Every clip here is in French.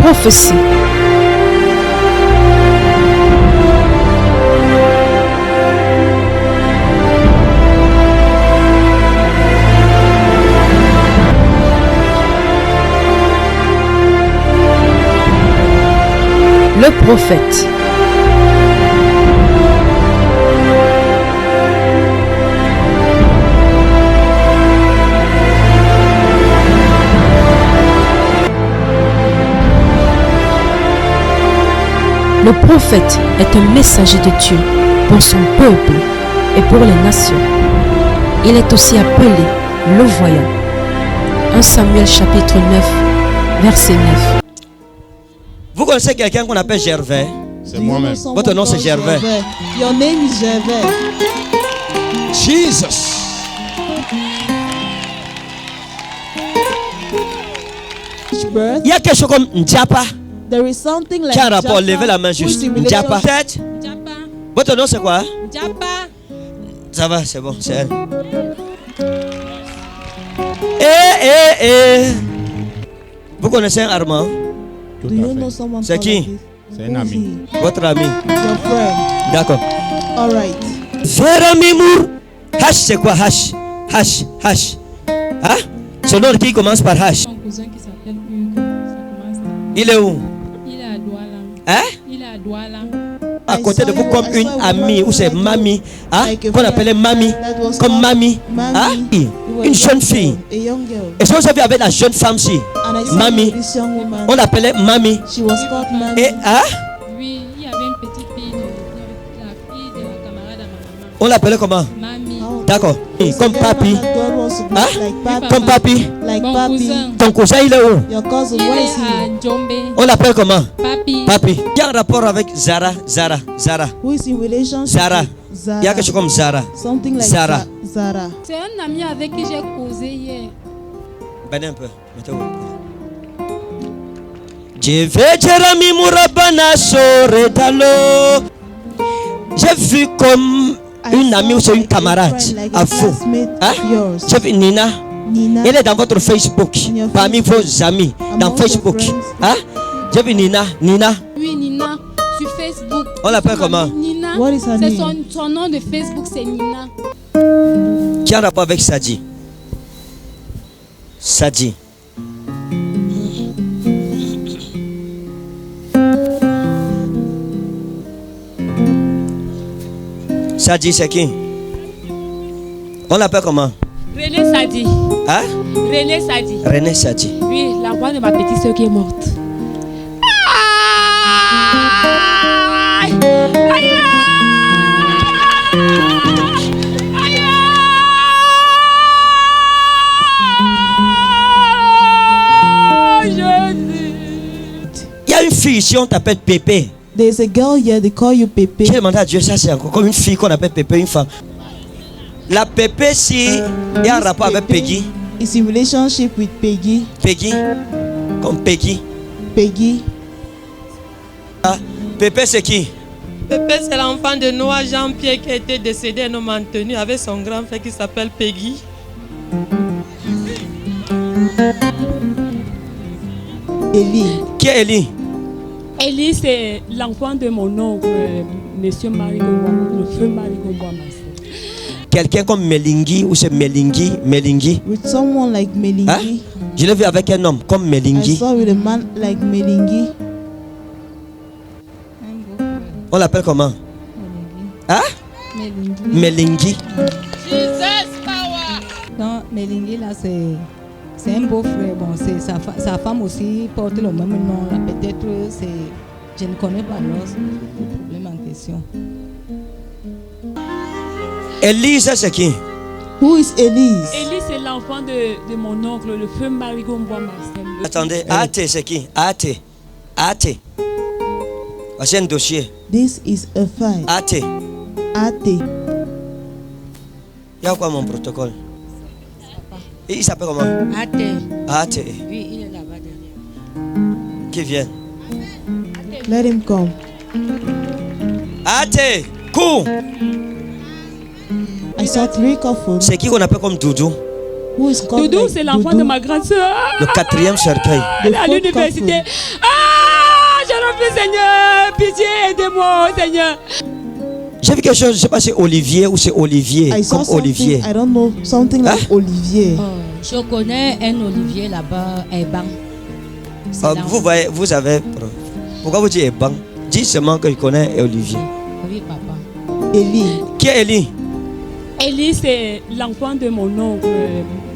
prophétie. Le prophète. Le prophète est un messager de Dieu pour son peuple et pour les nations. Il est aussi appelé le voyant. 1 Samuel chapitre 9, verset 9. Vous connaissez quelqu'un qu'on appelle Gervais? C'est moi-même. Votre nom c'est Gervais. Your name is Gervais. Jesus. Il y a quelque chose comme Ndjapa. There is something like Qui a un rapport? Levez la main juste. Ndjapa. Tête. Votre nom c'est quoi? Ndjapa. Ça va, c'est bon, c'est elle. Vous connaissez un Armand? Tout Do you à know fait. someone C'est called qui? like this? C'est un ami. Votre ami. Your friend. D'accord. All right. Veramimour. H c'est quoi H? H. H. Hein? Son nom qui commence par H. Mon cousin qui s'appelle Hugo, ça commence là. Il est où? Il est à Douala. Hein? Il est à Douala. À côté de vous comme une amie ou c'est mamie, hein? Qu'on appelait mamie, That was comme called mamie, Mamie. hein? You were Une a jeune young fille. girl, a young girl. Et si vous avez avec la jeune femme ci, And I saw Mamie. this young woman. on l'appelait mamie. She was called Mamie. Et hein? Oui, il y avait une petite fille, la fille de la camarade à ma maman. On l'appelait comment? Mamie. Oh, D'accord. this Comme girl papi. that God wants to be Hein? like papi. Comme papi. Like Mon papi. cousin. Ton cousin il est où? Your cousin, Il where est is he? à Djombe. On l'appelle comment? Papi. Papi. Il y a un rapport avec Zara. Who is in relationship Zara. with Zara? Il y a quelque chose comme Zara. Something like Zara. Zara. C'est un ami avec qui j'ai causé hier. Venez un peu. Mettez-vous. Je vais Jeremy Mourabana Soretalo. J'ai vu comme une amie ou c'est une camarade à vous. Hein? J'ai vu Nina. Nina. Elle est dans votre Facebook. Parmi vos amis. Dans Among Facebook. your friends. Hein? J'ai vu Nina. Nina. Oui, Nina, sur Facebook. On l'appelle Son comment? ami Nina. What is her C'est name? son nom de Facebook, c'est Nina. Qui a un rapport avec Sadi? Sadi. Sadi c'est qui? On l'appelle comment? René Sadi. Hein? René Sadi. René Sadi. Oui, la voix de ma petite soeur qui est morte. Aïe! Aïe! Aïe! Jésus! Il y a une fille ici, on t'appelle Pépé. There's a girl here, they call you Pepe. J'ai demandé à Dieu, ça c'est encore comme une fille qu'on appelle Pépé, une femme. La Pépé, si il y a un rapport avec Peggy. Is in relationship with Peggy. Peggy, comme Peggy. Peggy. Ah, Pépé, c'est qui? Pépé, c'est l'enfant de Noah Jean-Pierre qui a été décédé un homme maintenu avec son grand frère qui s'appelle Peggy. Eli. Qui est Eli? Ellie, c'est l'enfant de mon oncle, monsieur Marie-Gombois, le feu Marie-Gombois. Quelqu'un comme Melingui ou c'est Melingui? Melingui. With someone like Melingi. Hein? Je l'ai vu avec un homme comme I Melingui. saw with a man like Melingi. On l'appelle comment? Hein? Melingui. Jesus power! Non, Melingui là c'est un beau frère. Bon, c'est sa femme aussi porte le même nom là. Peut-être je ne connais pas le problème en question. Elise, c'est qui? Who is Elise? Ellie, c'est l'enfant de mon oncle, le feu Marie-Gombois Marcel. Attendez, Ate, c'est qui? Ate. Ate. Ah, c'est un dossier. This is a file. Ate. Ate. Il y a quoi mon protocole? Et il s'appelle comment? Ate. Ate. Oui, il est là-bas derrière. Qui vient? Let him come. Ate. Cours. I saw 3 couples. C'est qui qu'on appelle comme Doudou? Who is called Doudou, like c'est l'enfant Doudou? de ma grande soeur. Le 4e cercueil. The Elle est à 4th l'université. couple. Ah! plus, Seigneur. Pitié, aidez-moi, Seigneur. J'ai vu quelque chose, je ne sais pas si c'est Olivier ou c'est Olivier. I saw Comme something, Olivier. I don't know, something like Olivier. Je connais un Olivier là-bas, Eban. Vous voyez, vous avez. Pourquoi vous dites Eban? Dis seulement que je connais Olivier. Oui, papa. Eli. Qui est Eli? Élie, c'est l'enfant de mon oncle,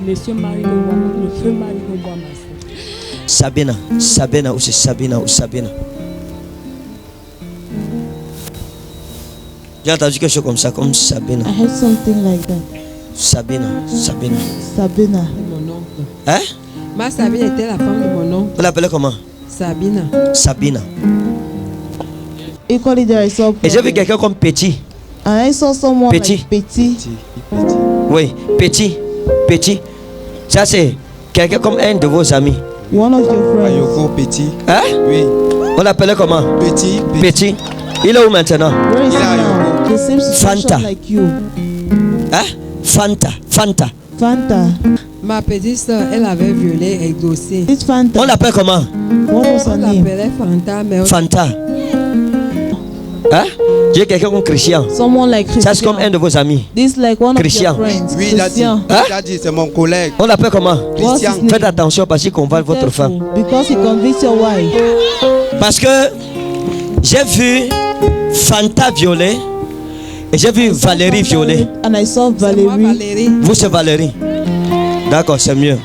monsieur Marigo, le feu Marigo. Sabina. Sabina ou c'est Sabina ou Sabina. J'ai entendu quelque chose comme ça, comme Sabina. I heard something like that. Sabina. Sabina. Sabina. Mon oncle. Hein? Ma Sabine était la femme de mon oncle. Vous l'appelez comment? Sabina. Sabina. Equally there I saw. Et j'ai vu quelqu'un comme Petit. And I saw someone Petit. like Petit. Oui, Petit. Petit. Ça c'est quelqu'un comme un de vos amis. One of your friends. Ayoko Petit. Hein? Oui. On l'appelait comment? Petit. Petit. Il est où maintenant? Where is he Il a now? The same situation Fanta. like you. Hein? Fanta. Fanta. Fanta. Ma petite soeur, elle avait violé et dossier. It's Fanta. On l'appelle comment? What was On her name? l'appelait Fanta, mais Fanta. Hein? J'ai quelqu'un comme Christian. Someone like Ça c'est comme un Christian. de vos amis. This like one Christian. of your friends. Oui, il a dit. Christian. Hein? Il a dit, c'est mon collègue. On l'appelle comment? What's his Christian. name? Faites attention parce qu'il convainc votre femme. Careful, because he convicts your wife. Parce que j'ai vu Fanta violer et j'ai vu Valérie violer. And I saw c'est moi Valérie. Valérie. Vous c'est Valérie. D'accord, c'est mieux.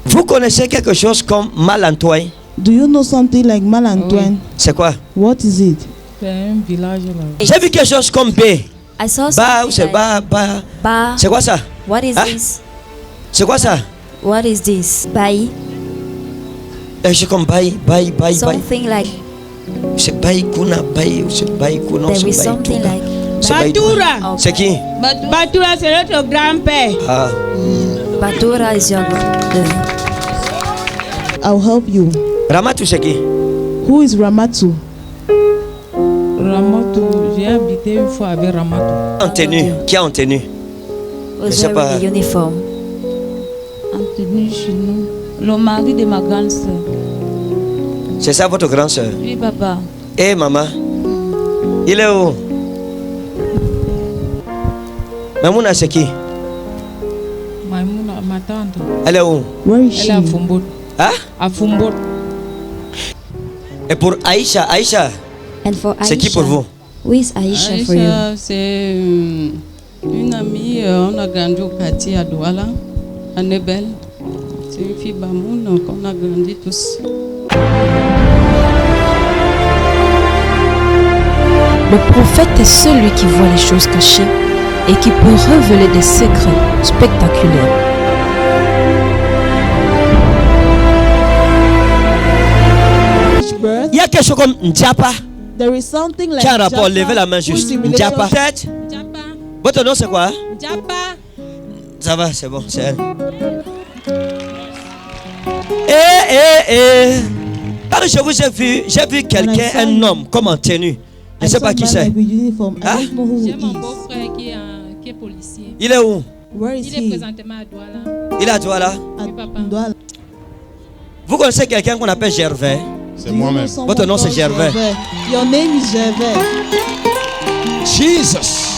Vous connaissez quelque chose comme Mal-Antoine? Do you know something like Mal-Antoine? C'est quoi? What is it? C'est un village là. J'ai vu quelque chose comme B. I saw Ba, something c'est like ba. ba. C'est quoi ça? What is Hein? this? C'est quoi ça? What is this? Bai. C'est comme baï. Something like C'est baï kuna baï ou c'est baï kuna. there C'est is baï something tuna. like C'est baï tuna. Batura. C'est qui? Batura, c'est notre grand-père. Ah. Batura is your I'll help you. Ramatu c'est qui? Who is Ramatu? Ramatou, j'ai habité une fois avec Ramatou. En tenue. Qui est en tenue? was sais pas. wearing the uniform. Anthony chez nous. Le mari de ma grande soeur. C'est ça votre grande soeur? Oui, papa. Eh maman, il est où? Mamouna c'est qui? Maïmouna, ma tante. Elle est où? Where is Elle she? est à Fumbot. Hein? À Fumbot. Et pour Aïcha, And for Aisha. c'est qui pour vous? Who is Aisha for you? Aïcha, c'est une amie, on a grandi au quartier à Douala, à Nebel. C'est une fille Bamoun qu'on a grandi tous. Le prophète est celui qui voit les choses cachées et qui peut révéler des secrets spectaculaires. Il y a quelque chose comme Ndjapa. There is something like Qui a un rapport? Japa, Levez la main who juste. simulates- Ndjapa. Tête. Japa. Votre nom c'est quoi? Japa. Ça va, c'est bon, c'est elle. Quand je vous ai vu, j'ai vu quelqu'un, un homme, comme en tenue. Je ne sais pas qui c'est. Like with uniform. I Hein? don't know who J'ai he mon is. beau-frère qui est policier. Il est où? Where is Il est he? présentement à Douala. Il est à Douala. At Oui, papa. Douala. Vous connaissez quelqu'un qu'on appelle Gervais? C'est Do you know moi-même. someone Votre nom, c'est called Gervais. Your name is Gervais. Jesus.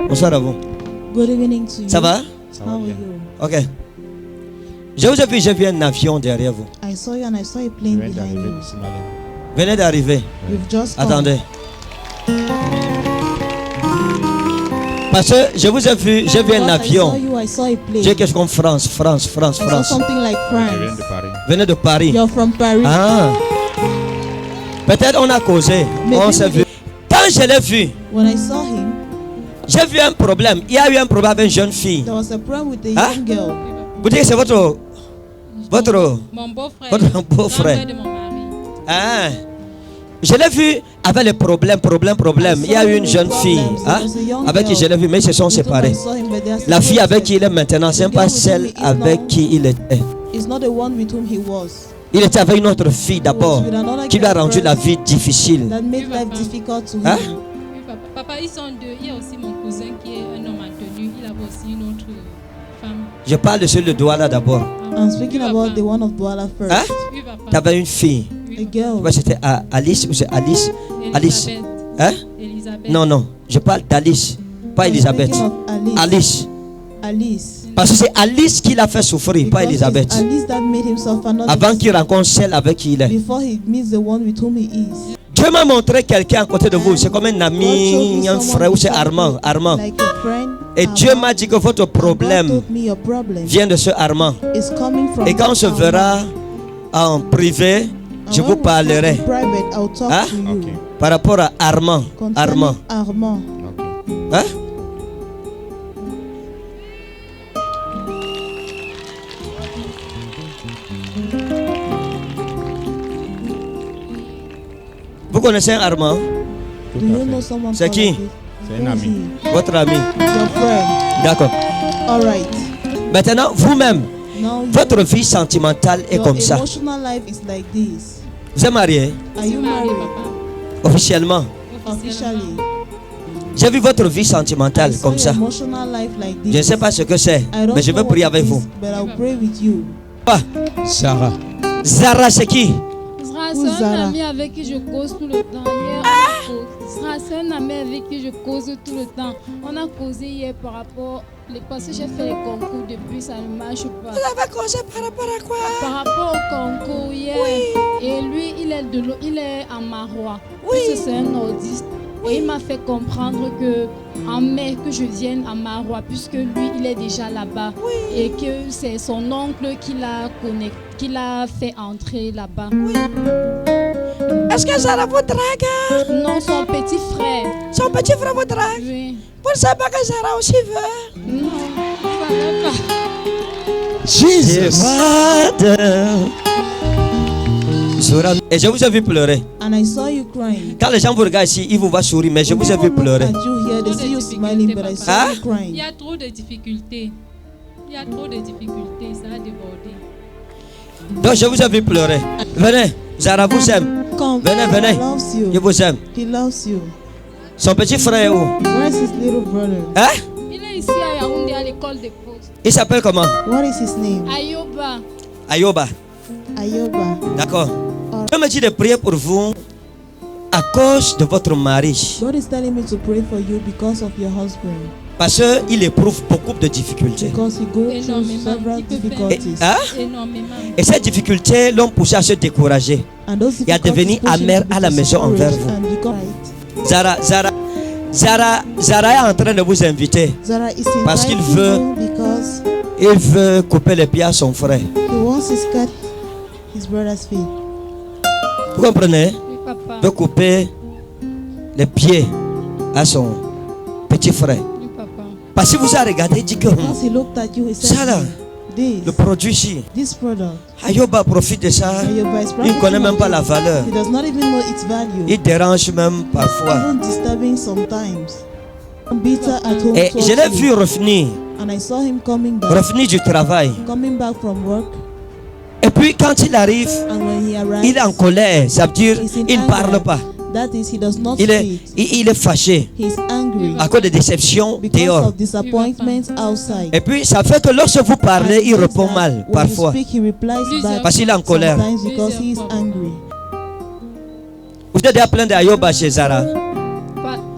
Bonsoir à vous. Good evening to you. Ça va? How are you? Ok. Je vous ai vu, j'ai vu un avion derrière vous. I saw you and I saw a Je plane viens behind d'arriver you. ce matin. Venez d'arriver. You've just come. Attendez. Parce que je vous ai vu, j'ai vu un Because I saw avion. you, I saw a plane. J'ai quelque chose comme France. I saw something like Je viens France. de Paris. Venez de Paris. You're from Paris. Ah. Peut-être on a causé. Mais On oui, s'est oui. vu. Quand je l'ai vu, When I saw him, j'ai vu un problème. Il y a eu un problème avec une jeune fille. there was a problem with a Hein? young girl. Vous dites que c'est votre Mon beau-frère. Votre beau-frère. Grand-père de mon mari. Ah. Je l'ai vu avec les problèmes. Il y a eu une jeune fille hein, avec qui je l'ai vu, mais ils se sont séparés. La fille avec qui il est maintenant, ce n'est pas celle avec qui il était. It's not the one with whom he was. Il était avec une autre fille d'abord, qui lui a rendu la vie difficile. That made life difficult to Hein? him. Oui, papa. Papa, ils sont deux. Il y a aussi mon cousin qui est un homme aussi une autre femme. Je parle de celui de Douala d'abord. I'm speaking about the one of Douala first. Hein? Tu avais une fille. A girl. Moi, c'était Alice ou c'est Alice? Alice. Hein? Elisabeth. Non, non. Je parle d'Alice. Pas I'm Elisabeth. speaking of Alice. Alice. Parce que c'est Alice qui l'a fait souffrir, pas Because Elisabeth. it's Alice that made him suffer, not Avant qu'il rencontre celle avec qui il est. before he meets the one with whom he is. Dieu m'a montré quelqu'un à côté de vous. C'est comme un ami, un frère ou c'est Armand. Armand. Like a friend. Et Dieu m'a dit que votre God problème told me your problem vient de ce Armand. is coming from Et quand on se Armand. verra en privé, je And vous when we parlerai speak in private, I'll talk Hein? to you Ok. par rapport à Armand. concerning Armand. Armand. Ok. Hein? Vous connaissez un Armand? Tout Do à you fait. know someone C'est called qui? like this? C'est un Who is ami. he? Votre ami. Your friend. D'accord. All right. Maintenant, vous-même, Now votre vie sentimentale est your comme ça. emotional life is like this. Vous êtes marié Are you married? officiellement? Officially. J'ai vu votre vie sentimentale I saw comme your ça. emotional life like this. Je ne sais pas ce que c'est, I don't mais je know veux what prier it avec is, vous. But I'll pray with you. Ah, Sarah. Zara, c'est qui? Zara, Who's c'est un Zara? ami avec qui je cause tout le temps. Hier, Zara, c'est un ami avec qui je cause tout le temps. On a causé hier par rapport. Parce que j'ai fait les concours depuis, ça ne marche pas. Vous avez causé par rapport à quoi? Par rapport au concours hier. Et lui, il est en Marois. Oui. Parce que c'est un nordiste. Et il m'a fait comprendre que en mai que je vienne à Marois, puisque lui il est déjà là-bas. Et que c'est son oncle qui l'a fait entrer là-bas. Est-ce que Zara vous drague? Non, son petit frère. Son petit frère vous drague? Oui. Vous ne savez pas que Zara aussi veut? Non, je ne savais pas. Jesus. Zora. Et je vous ai vu pleurer. And I saw you crying. Quand les gens vous regardent ici, ils vous voient sourire, mais je vous ai vu pleurer. At you here, they see you smiling, but I saw Hein? you Il crying. y a trop de difficultés. Il y a trop de difficultés, ça a débordé. Donc je vous ai vu pleurer. Venez, Zara vous aime. Come. Venez, venez. He loves you. Je vous aime. He loves you. Son petit frère est où? Where's his little brother? Hein? Il est ici à Yaoundé à l'école des postes. Il s'appelle comment? What is his name? Ayoba. Ayoba. Ayoba. D'accord. Je me dis de prier pour vous à cause de votre mari. God is telling me to pray for you because of your husband. Parce qu'il éprouve beaucoup de difficultés. Because he goes through Énormément. several Il peut faire- difficulties. Hein? Énormément. Et ces difficultés l'ont poussé à se décourager. And those Et à difficulties devenir push him amer to be à la maison envers vous. discouraged and become right. Zara est en train de vous inviter. Zara is Parce qu'il inviting veut- you because Il veut couper les pieds à son frère. he wants to cut his brother's feet. Vous comprenez? Oui, papa. Il veut couper les pieds à son petit frère. Oui, papa. Parce que vous avez regardé, il dit que Once he looked at you, he said, ça là, this, le produit ici, this product, Ayoba profite de ça. Ayoba is Il ne connaît practicing même pas la it. valeur. He does not even know its value. Il dérange même parfois. Even disturbing sometimes. I'm bitter at home Et towards je l'ai you. vu revenir And I saw him coming back du travail. from work. Et puis quand il arrive, And when he arrives, il est en colère. Ça veut dire he's in il ne anger. parle pas. That is, he does not Il speak. est fâché He's angry à cause des déceptions because dehors. of disappointments outside. Et puis ça fait que lorsque vous parlez, And il it répond means mal that when parfois. you speak, he replies back Parce qu'il est en colère. sometimes because he is angry. Vous êtes déjà plein d'Ayoba chez Zara.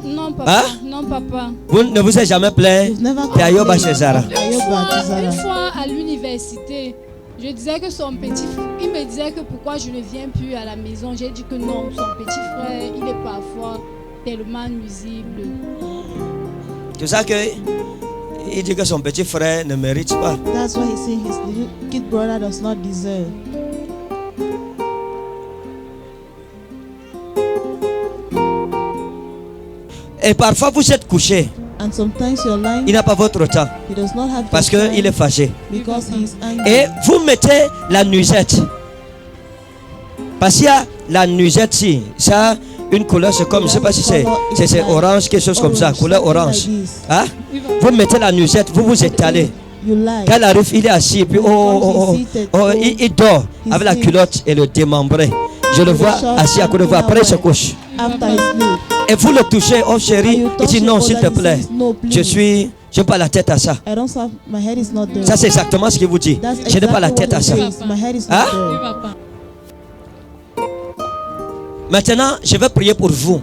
Non, papa. Hein? Non, papa. Vous ne vous êtes jamais plaint You've never d'Ayoba complained. chez Zara. Ayoba to Zara. Une fois à l'université, je disais que son petit frère, il me disait que pourquoi je ne viens plus à la maison. J'ai dit que non, son petit frère, il est parfois tellement nuisible. C'est ça que il dit que son petit frère ne mérite pas. That's why he's saying his little kid brother does not deserve. Et parfois vous êtes couché. And sometimes you're lying. Il n'a pas votre temps He does not have parce your time qu'il est fâché. because he is angry. Et vous mettez la nuisette. Parce qu'il y a la nuisette ici. Ça, une couleur, c'est comme, je ne sais pas si c'est orange, quelque chose comme ça, couleur orange. Hein? Vous mettez la nuisette, vous vous étalez. You lie. Quand il arrive, il est assis et puis il dort avec la culotte et le démembré. Je le vois assis à côté de vous, après il se couche. After he sleep. Et vous le touchez, oh chérie, il dit non s'il te plaît, je suis Je n'ai pas la tête à ça. I don't have, my head is not there. Ça, c'est exactement ce qu'il vous dit. That's Je n'ai pas la exactly tête à what ça. it says. My head is Hein? not Oui, there. papa. Maintenant, je vais prier pour vous.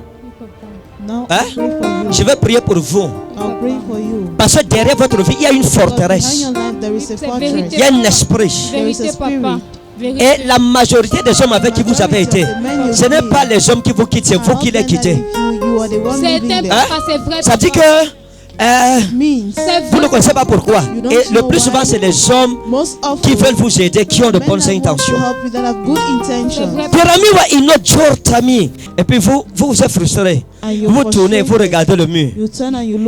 Now, Hein? I pray for you. Je vais prier pour vous. I'll pray for you. Parce que derrière votre vie, il y a une Because behind forteresse. your life, there is a C'est fortress. Il y a un esprit. Vérité, papa. Vérité. Et la majorité des hommes avec qui vous avez été, ce n'est pas les hommes qui vous quittent, c'est vous qui les quittez. C'est un papa, c'est vrai. Ça dit que vous ne connaissez pas pourquoi. Et le plus souvent, c'est les hommes qui veulent vous aider, qui ont de bonnes intentions. Et puis vous êtes frustré. Vous tournez, vous regardez le mur.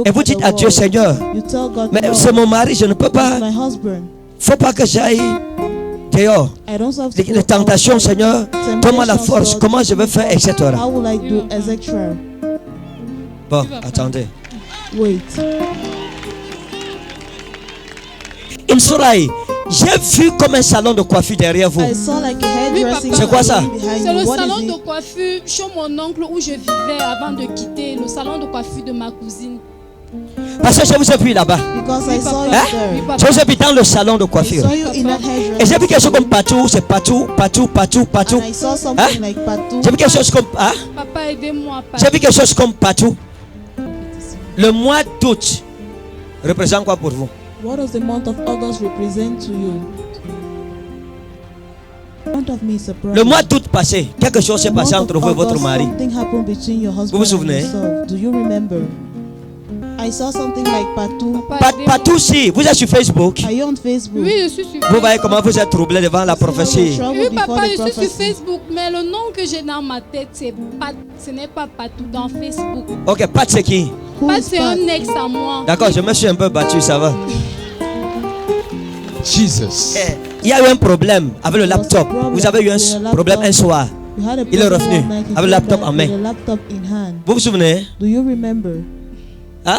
Et vous dites à Dieu, Seigneur, mais c'est mon mari, je ne peux pas. Faut pas que j'aille dehors. Les tentations, Seigneur, donne-moi la force. Comment je vais faire, etc. Bon, attendez. Wait. Une soirée, j'ai vu comme un salon de coiffure derrière vous. C'est quoi ça? C'est le salon de coiffure chez mon oncle où je vivais avant de quitter. Le salon de coiffure de ma cousine. Parce que je vous ai vu là-bas. Hein? Je vous ai vu dans le salon de coiffure. Et j'ai vu quelque chose comme partout. C'est partout. Hein? J'ai vu quelque chose comme... Hein? Papa, aidez-moi. J'ai vu quelque chose comme partout. Le mois d'août représente quoi pour vous? What does the month of August represent to you? Le mois d'août passé, quelque chose s'est passé entre vous et votre mari. Vous vous souvenez? Do you remember? I saw something like Patou. Patou, si vous êtes sur Facebook. Are you on Facebook? Oui, je suis sur Vous voyez comment vous êtes troublé devant la prophétie. Oui, papa, je suis sur Facebook, mais le nom que j'ai dans ma tête, ce n'est pas Patou dans Facebook. Ok, Pat, c'est qui? Pat, c'est un ex à moi. D'accord, je me suis un peu battu, ça va. Jesus. Il y a eu un problème avec le laptop. Vous avez eu un problème un soir. Il est revenu avec le laptop en main. Vous vous souvenez? Do you remember? Hein?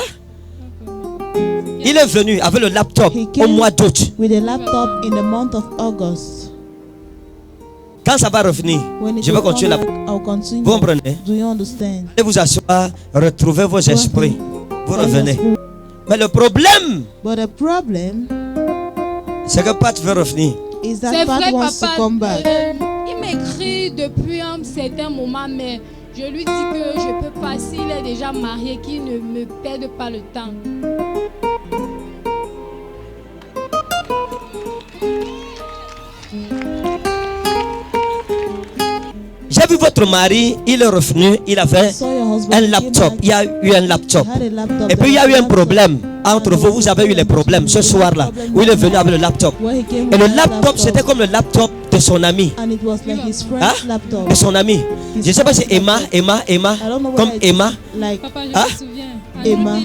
Il est venu avec le laptop au mois d'août. With a laptop in the month of August. Quand ça va revenir, je vais continuer la... Vous comprenez? Do you understand? Allez vous asseoir, retrouvez vos esprits. Vous revenez. Mais le problème, But the problem c'est que Pat veut revenir. is C'est that Pat vrai, wants to papa. come back. Il m'écrit depuis un certain moment, mais je lui dis que je peux pas, s'il est déjà marié, qu'il ne me perde pas le temps. J'ai vu votre mari, il est revenu, il avait un laptop. Il y a eu un laptop. Et puis il y a eu un problème entre vous. Vous avez eu les problèmes ce soir-là où il est venu avec le laptop. Et le laptop, c'était comme le laptop de son ami. And it was like his friend's Hein? laptop. De son ami. Je ne sais pas si c'est Emma, comme Emma. Like Papa, je Hein? me souviens. Emma.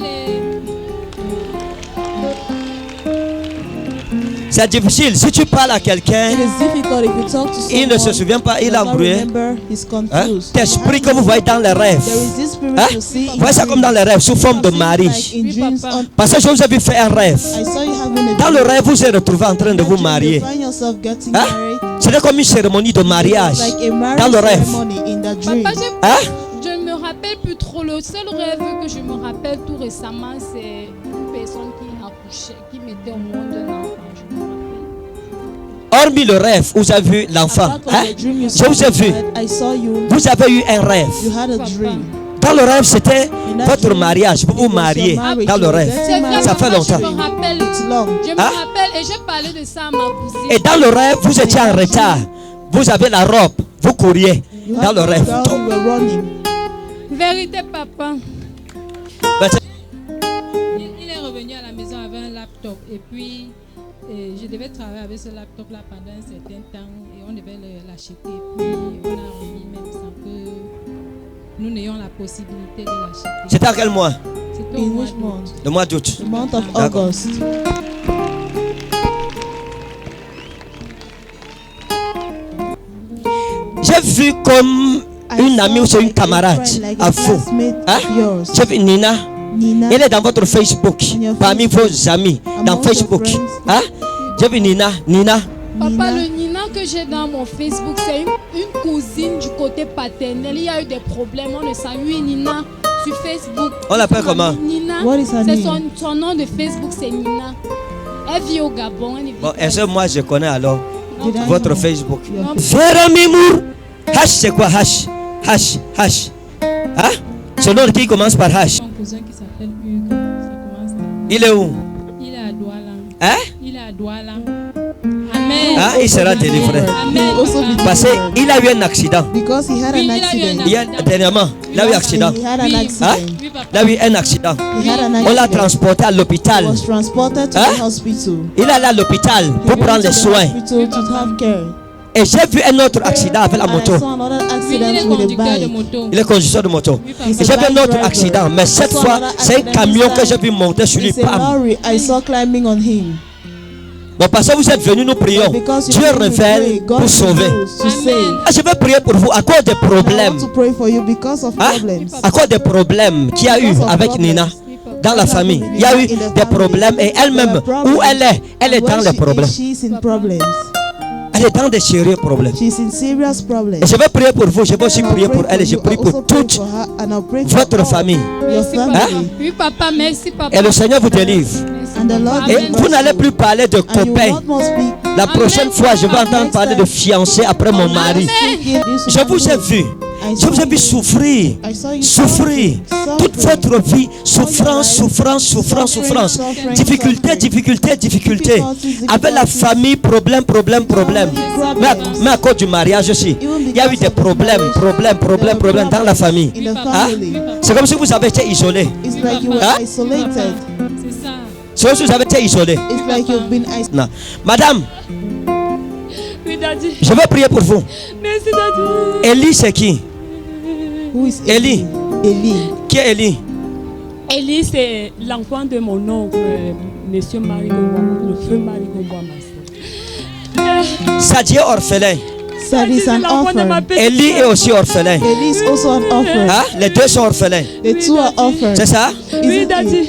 C'est difficile. Si tu parles à quelqu'un, It is difficult if you talk to someone. il ne se souvient pas, il does a not embrouillé. remember, he's Hein? confused. L'esprit que vous voyez dans les rêves. There is this spirit Hein? you see Vous in voyez ça comme dans les rêves, sous forme de mari. like in dreams. Parce que je vous ai vu faire un rêve. I saw you having a Dans le rêve, vous êtes retrouvé en train de vous dream. marier. You find yourself getting Hein? married. C'était comme une cérémonie de mariage. Like a marriage Dans le rêve. ceremony in the dream. Papa, Hein? je ne me rappelle plus trop. Le seul rêve que je me rappelle tout récemment, c'est une personne qui accouchait, qui mettait au monde un enfant. Je me rappelle. Hormis le rêve, vous avez vu l'enfant. Apart from Hein? the dream you Je vous ai vu. saw, I saw you. Vous avez eu un rêve. You had a dream. Dans le rêve, c'était In that votre dream, mariage. Vous vous it was mariez your marriage. dans le You were rêve. getting C'est vrai, married. Ça fait papa, longtemps. je me rappelle. It's long. Je me Hein? rappelle et j'ai parlé de ça à ma cousine. Et dans le rêve, vous étiez en retard. Vous avez la robe. Vous couriez You dans had le to rêve. go, you were running. Vérité, papa. Il est revenu à la maison avec un laptop et puis je devais travailler avec ce laptop là pendant un certain temps et on devait l'acheter. Puis on a remis même sans que nous n'ayons la possibilité de l'acheter. C'était à quel mois? C'était au In mois which d'août. month? Le mois d'août. The month of D'accord. August. J'ai vu comme une amie ou c'est une camarade à vous. Hein? J'ai vu Nina. Nina. Elle est dans votre Facebook. Parmi vos amis. Dans Facebook. Hein? J'ai vu Nina. Papa, le Nina que j'ai dans mon Facebook, c'est une cousine du côté paternel. Il y a eu des problèmes. On ne sait. Oui, Nina, sur Facebook. On l'appelle comment? Nina. What is her C'est name? son nom de Facebook, c'est Nina. Elle vit au Gabon. Elle vit Bon, est-ce que moi je connais alors Did I votre know? Facebook? Non. Vera Mimour. Hash, c'est quoi Hash? Hash, Hash. Hein? Ce nom qui commence par Hash. Mon cousin qui s'appelle Hugues, ça commence là. Il est où? Il est à Douala. Hein? Il est à Douala. Amen. Ah, il sera délivré. Amen. Also be Parce qu'il a eu un accident. because he had Oui, an il a eu un accident. Il y a, dernièrement, il a eu un accident. He had an Hein? accident. Oui, papa. Il a eu un accident. He had an On l'a accident. transporté à He l'hôpital. was transported to Hein? the hospital. Il est allé à l'hôpital pour prendre les soins. Hospital to have care. Et j'ai vu un autre accident avec la And I moto. saw another Oui, il est accident with a conducteur de bike. moto. Il est conducteur de moto. Oui, Et papa. j'ai vu un autre accident, mais cette fois, c'est un camion que j'ai vu monter sur lui. It's a Pam. lorry I saw climbing on him. Bon, parce que vous êtes venus, nous prions. Because Dieu you révèle God pour sauver. reveals to save. Ah, je vais prier pour vous à cause des I problèmes. want to pray for you because of Hein? problems. À cause des problèmes qu'il y a eu Because of avec problems. Nina dans la famille. Il y a eu des problèmes et elle-même, où elle est dans les problèmes. She's in problems. Elle est dans des sérieux problèmes. She's in serious problems. Et je vais prier pour vous, je vais aussi I'll prier pray pour elle et je you. prie I'll pour also pray toute for her and I'll pray for votre all famille. your Merci, family. papa. Oui, papa, merci, papa. Et le Seigneur vous délivre. And the Lord Et delivers vous n'allez you. plus parler de And you will copains. not more speak. La prochaine fois, je vais entendre parler de fiancé après mon mari. Je vous ai vu. Je vous ai vu souffrir. Souffrir. Toute votre vie, souffrance, souffrance, souffrance, souffrance. Difficulté, difficulté, difficulté. Avec la famille, problème, problème, problème. Mais à cause du mariage aussi, il y a eu des problèmes, problèmes, problèmes, problèmes dans la famille. In the Hein? family. C'est comme si vous avez été isolé. It's like you were Hein? isolated. C'est ça. C'est comme si vous avez été isolé. It's like you've been isolated. Non. Madame, Oui, Daddy. je vais prier pour vous. Merci, Daddy. Élie, c'est qui? Who is Élie. Eli? Qui est Élie? Élie, c'est l'enfant de mon oncle, Monsieur Marigo, le feu Marigo Boamas. Sadier orphelin. Sad is an orphan. Élie est aussi orphelin. Eli is also an orphan. Hein? Les deux sont orphelins. The two are orphans. C'est ça? Oui, Isn't it? Daddy.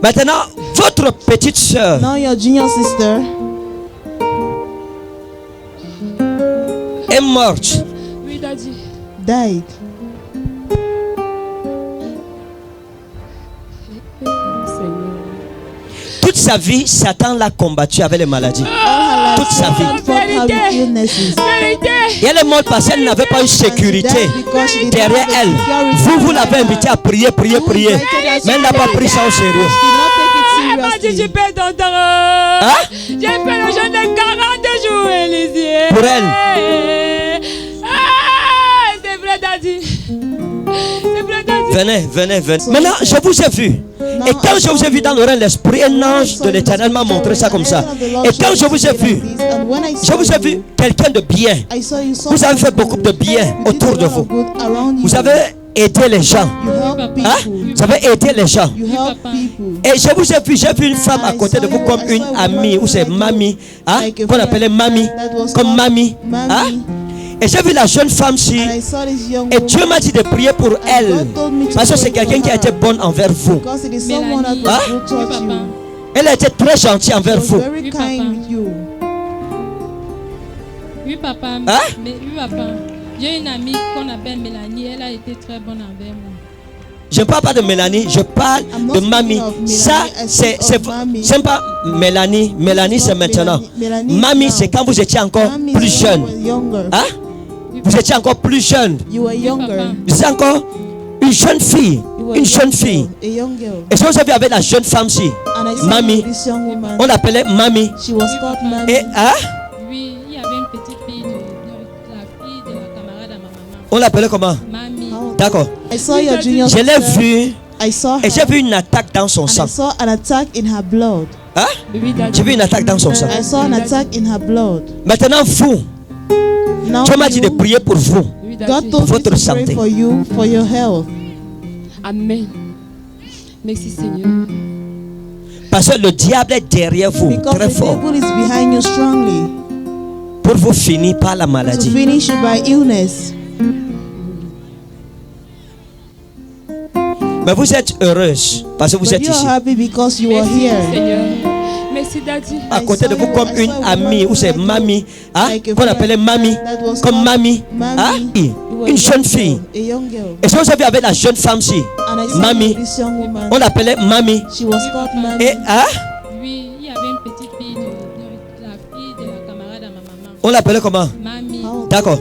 Maintenant, votre petite soeur Now your junior sister est morte. Oui, Daddy. died. Toute sa vie, Satan l'a combattu avec les maladies. Toute sa vie. Et elle est morte parce qu'elle n'avait pas une sécurité derrière elle. Vous l'avez invitée à prier, prier, prier. Mais elle n'a pas pris ça au sérieux. Elle m'a dit, tu peux t'entendre. J'ai fait le jeûne de 40 jours, Élysie. Pour elle. C'est vrai, Daddy. C'est vrai, Daddy. Venez, venez, venez. Maintenant, je vous ai vu. Et quand je vous ai vu dans le règne de l'esprit, un ange de l'éternel m'a montré ça comme ça. Et quand je vous ai vu, quelqu'un de bien. Vous avez fait beaucoup de bien autour de vous. Vous avez aidé les gens. Vous avez aidé les gens. Et je vous ai vu, j'ai vu une femme à côté de vous comme une amie, ou c'est mamie, qu'on appelait mamie, comme mamie. Et j'ai vu la jeune femme-ci, et Dieu m'a dit de prier pour elle, parce que c'est quelqu'un qui a été bonne envers vous. Elle a été très gentille envers vous. Oui, papa. Mais, oui, papa. J'ai une amie qu'on appelle Mélanie, elle a été très bonne envers moi. Je ne parle pas de Mélanie, je parle de mamie. Ça, c'est pas Mélanie. Mélanie, c'est maintenant. Mamie, c'est quand vous étiez encore plus jeune. Vous étiez encore plus jeune. Vous étiez encore une jeune fille. Une jeune fille. Et si vous avez avec la jeune femme-ci, mamie, on l'appelait mamie. Et oui, il y avait une petite fille, la fille de la camarade à ma maman. on l'appelait comment? Mamie. D'accord. Je l'ai vu. Et j'ai vu une attaque dans son sang. J'ai vu une attaque dans son sang. Maintenant, vous, Dieu m'a dit de prier pour vous, pour votre santé. Amen. Merci, Seigneur. Parce que le diable est derrière vous, très fort, pour vous finir par la maladie. Mais vous êtes heureuse parce que vous êtes ici. Merci, Seigneur. Merci, Daddy. à côté de vous comme une amie ou c'est mamie, hein, qu'on appelait mamie, comme mamie, hein, une jeune fille. A young girl. Et si vous avez avec la jeune femme-ci, And I saw mamie, this young woman. on l'appelait mamie. She was called Mammy. Et hein, Oui, il y avait une petite fille, la fille de la camarade à ma maman. on l'appelait comment? Mamie. D'accord.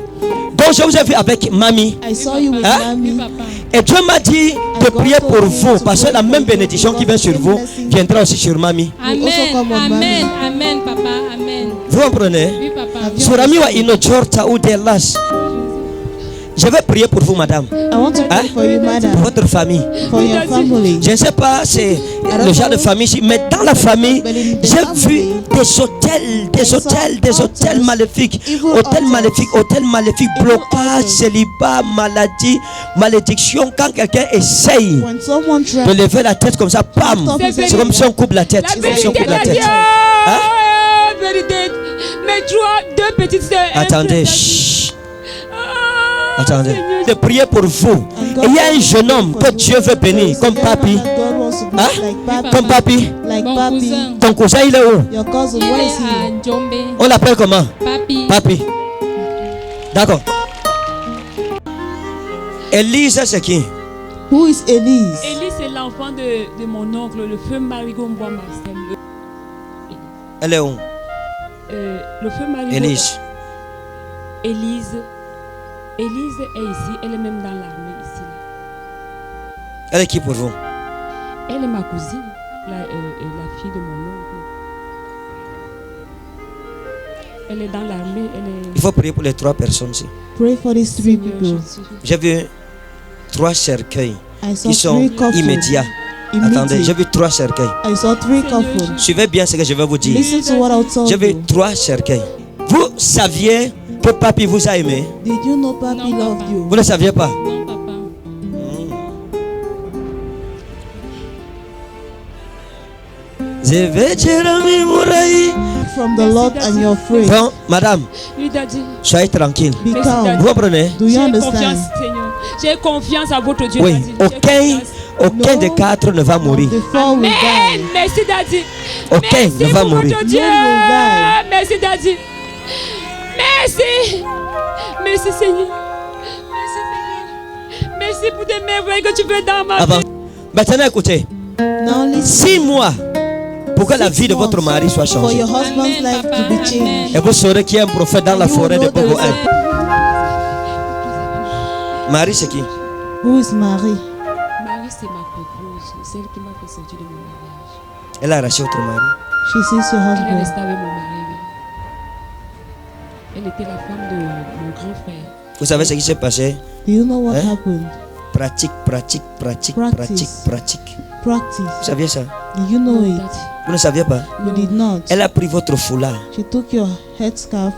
Donc je vous ai vu avec mamie. I saw you with Hein? Oui, Mammy. papa. Et Dieu m'a dit de prier pour vous parce que la même bénédiction qui vient sur vous viendra aussi sur mamie. Amen, come on, amen, amen, papa, amen. Vous comprenez? Oui, papa. Surami wa inojorta ou delas. Je vais prier pour vous, madame. I want to pray for you, Pour madam. votre famille. For your family. Je ne sais pas c'est le genre de famille ici, mais dans la famille, j'ai vu des hôtels maléfiques. Hôtels maléfiques, blocage, célibat, maladie, malédiction. Quand quelqu'un essaye When someone de tries lever la tête comme ça, bam, c'est comme si on coupe la tête. La C'est comme si on vérité, coupe la Daddy. tête. Hein? Vérité. Mes deux petites sœurs. Attendez, chut. Attendez, de prier pour vous. Et il y a un jeune homme que Dieu veut bénir, comme papi. God wants to be Hein? like papi. Comme papi. Like Mon papi. cousin. Ton cousin, il est où? Your cousin, Il where est is he? à Djombe. On l'appelle comment? Papi. Papi. D'accord. Élise, c'est qui? Who is Elise? Élie, c'est l'enfant de mon oncle, le feu Marigot-Mbois Marcel. Elle est où? Le feu Marigot. Élise. Élise. Élise est ici, elle est même dans l'armée ici. Elle est qui pour vous? Elle est ma cousine, la fille de mon oncle. Elle est dans l'armée, elle est... Il faut prier pour les 3 personnes ici. Pray for these 3 Seigneur people. Jésus. J'ai vu 3 cercueils I saw qui sont 3 coffins. immédiats. Attendez, j'ai vu 3 cercueils. I saw 3 coffins. Suivez bien ce que je vais vous dire. Listen to what I'll tell J'ai vu you. 3 cercueils. Vous saviez que papi vous a aimé? Did you know papi Non, loved papa. you? Vous ne saviez pas? Non, papa. From the Lord and you're free. Bon, madame, Oui, Daddy. soyez tranquille. Be Merci, calm. Daddy. Vous comprenez? Do you J'ai understand? confiance, Seigneur. J'ai confiance à votre Dieu, Oui, Daddy. J'ai aucun confiance. des 4 ne va mourir. The 4 will Amen. die. Merci, Daddy. Aucun Merci ne va pour mourir. votre Dieu. None will die. Merci, Daddy. Merci. Merci, Seigneur. Merci, Seigneur. Merci pour tes merveilles que tu fais dans ma Avant. vie. Maintenant, écoutez. Now listen. 6 mois pour que la 6 vie de votre months mari soit For changée. your husband's Amen, life papa. to be Amen. changed. Et vous saurez qu'il y a un prophète dans la You forêt de will know Bobo there is 1. Marie, c'est qui? Who is Marie? Marie, c'est ma épouse, celle qui m'a fait sortir de mon mariage. Elle a arraché votre mari. She sees your Elle est husband. restée avec mon mari. Oui. Elle était la femme de mon grand frère. Vous savez ce qui s'est passé? Do you know what Hein? happened? Pratique. Practice. Vous saviez ça? Did you know it? Daddy. Vous ne saviez pas? You did not. Elle a pris votre foulard. She took your headscarf.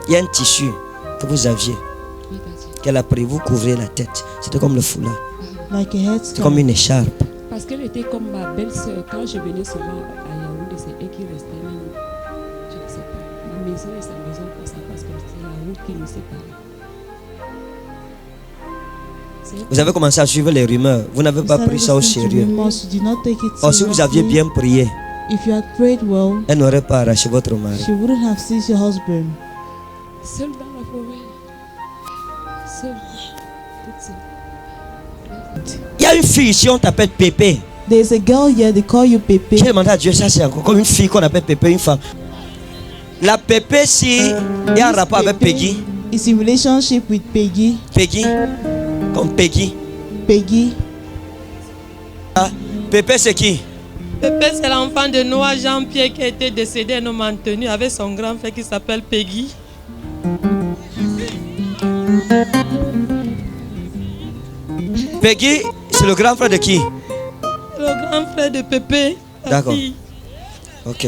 Il y a un tissu que vous aviez, Oui, Daddy. qu'elle a pris. Vous couvrez la tête. C'était comme le foulard. Like a C'est headscarf. comme une écharpe. Parce qu'elle était comme ma belle-sœur. Quand je venais souvent à Yaoundé, c'est elle qui restait même. Je ne sais pas. Ma maison et sa maison comme ça parce que c'est la route qui nous sépare. Vous avez commencé à suivre les rumeurs. Vous n'avez pas pris ça au sérieux. Or, si vous aviez bien prié, If you had prayed well, elle n'aurait pas arraché votre mari. she wouldn't have seized your husband. Seule dans la forêt. Seule. Toute seule. Il y a une fille ici, on t'appelle Pépé. There's a girl here, they call you Pepe. J'ai demandé à Dieu, ça c'est encore comme une fille qu'on appelle Pépé, une femme. La Pépé, si il y a un rapport avec Peggy. Is in relationship with Peggy. Peggy, comme Peggy. Peggy. Ah, Pépé, c'est qui? Pépé, c'est l'enfant de Noah Jean-Pierre qui a été décédé et maintenu avec son grand frère qui s'appelle Peggy. Peggy, c'est le grand frère de qui? Le grand frère de Pépé. la D'accord. fille. Ok.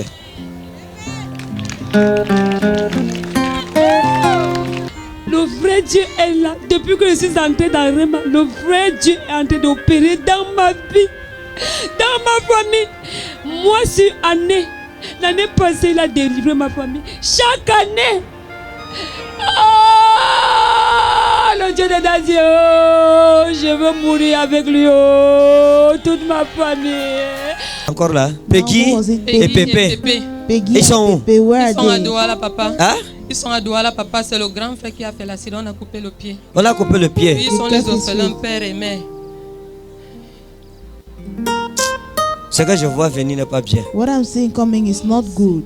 Le vrai Dieu est là. Depuis que je suis entrée dans Réma, le vrai Dieu est en train d'opérer dans ma vie, dans ma famille. Moi, sur année, l'année passée, il a délivré ma famille. Chaque année. Oh, le Dieu de Dazier, oh, je veux mourir avec lui, oh, toute ma famille. encore là? Peggy Now, was it et Peggy Pépé. Peggy Ils sont où? Pepe, where Ils are sont à they? Douala, papa. Hein? Ils sont à Douala, papa. C'est le grand frère qui a fait l'accident. On a coupé le pied. On a coupé le Puis pied. ils sont les orphelins, père et mère. Ce que je vois venir n'est pas bien. What I'm seeing coming is not good.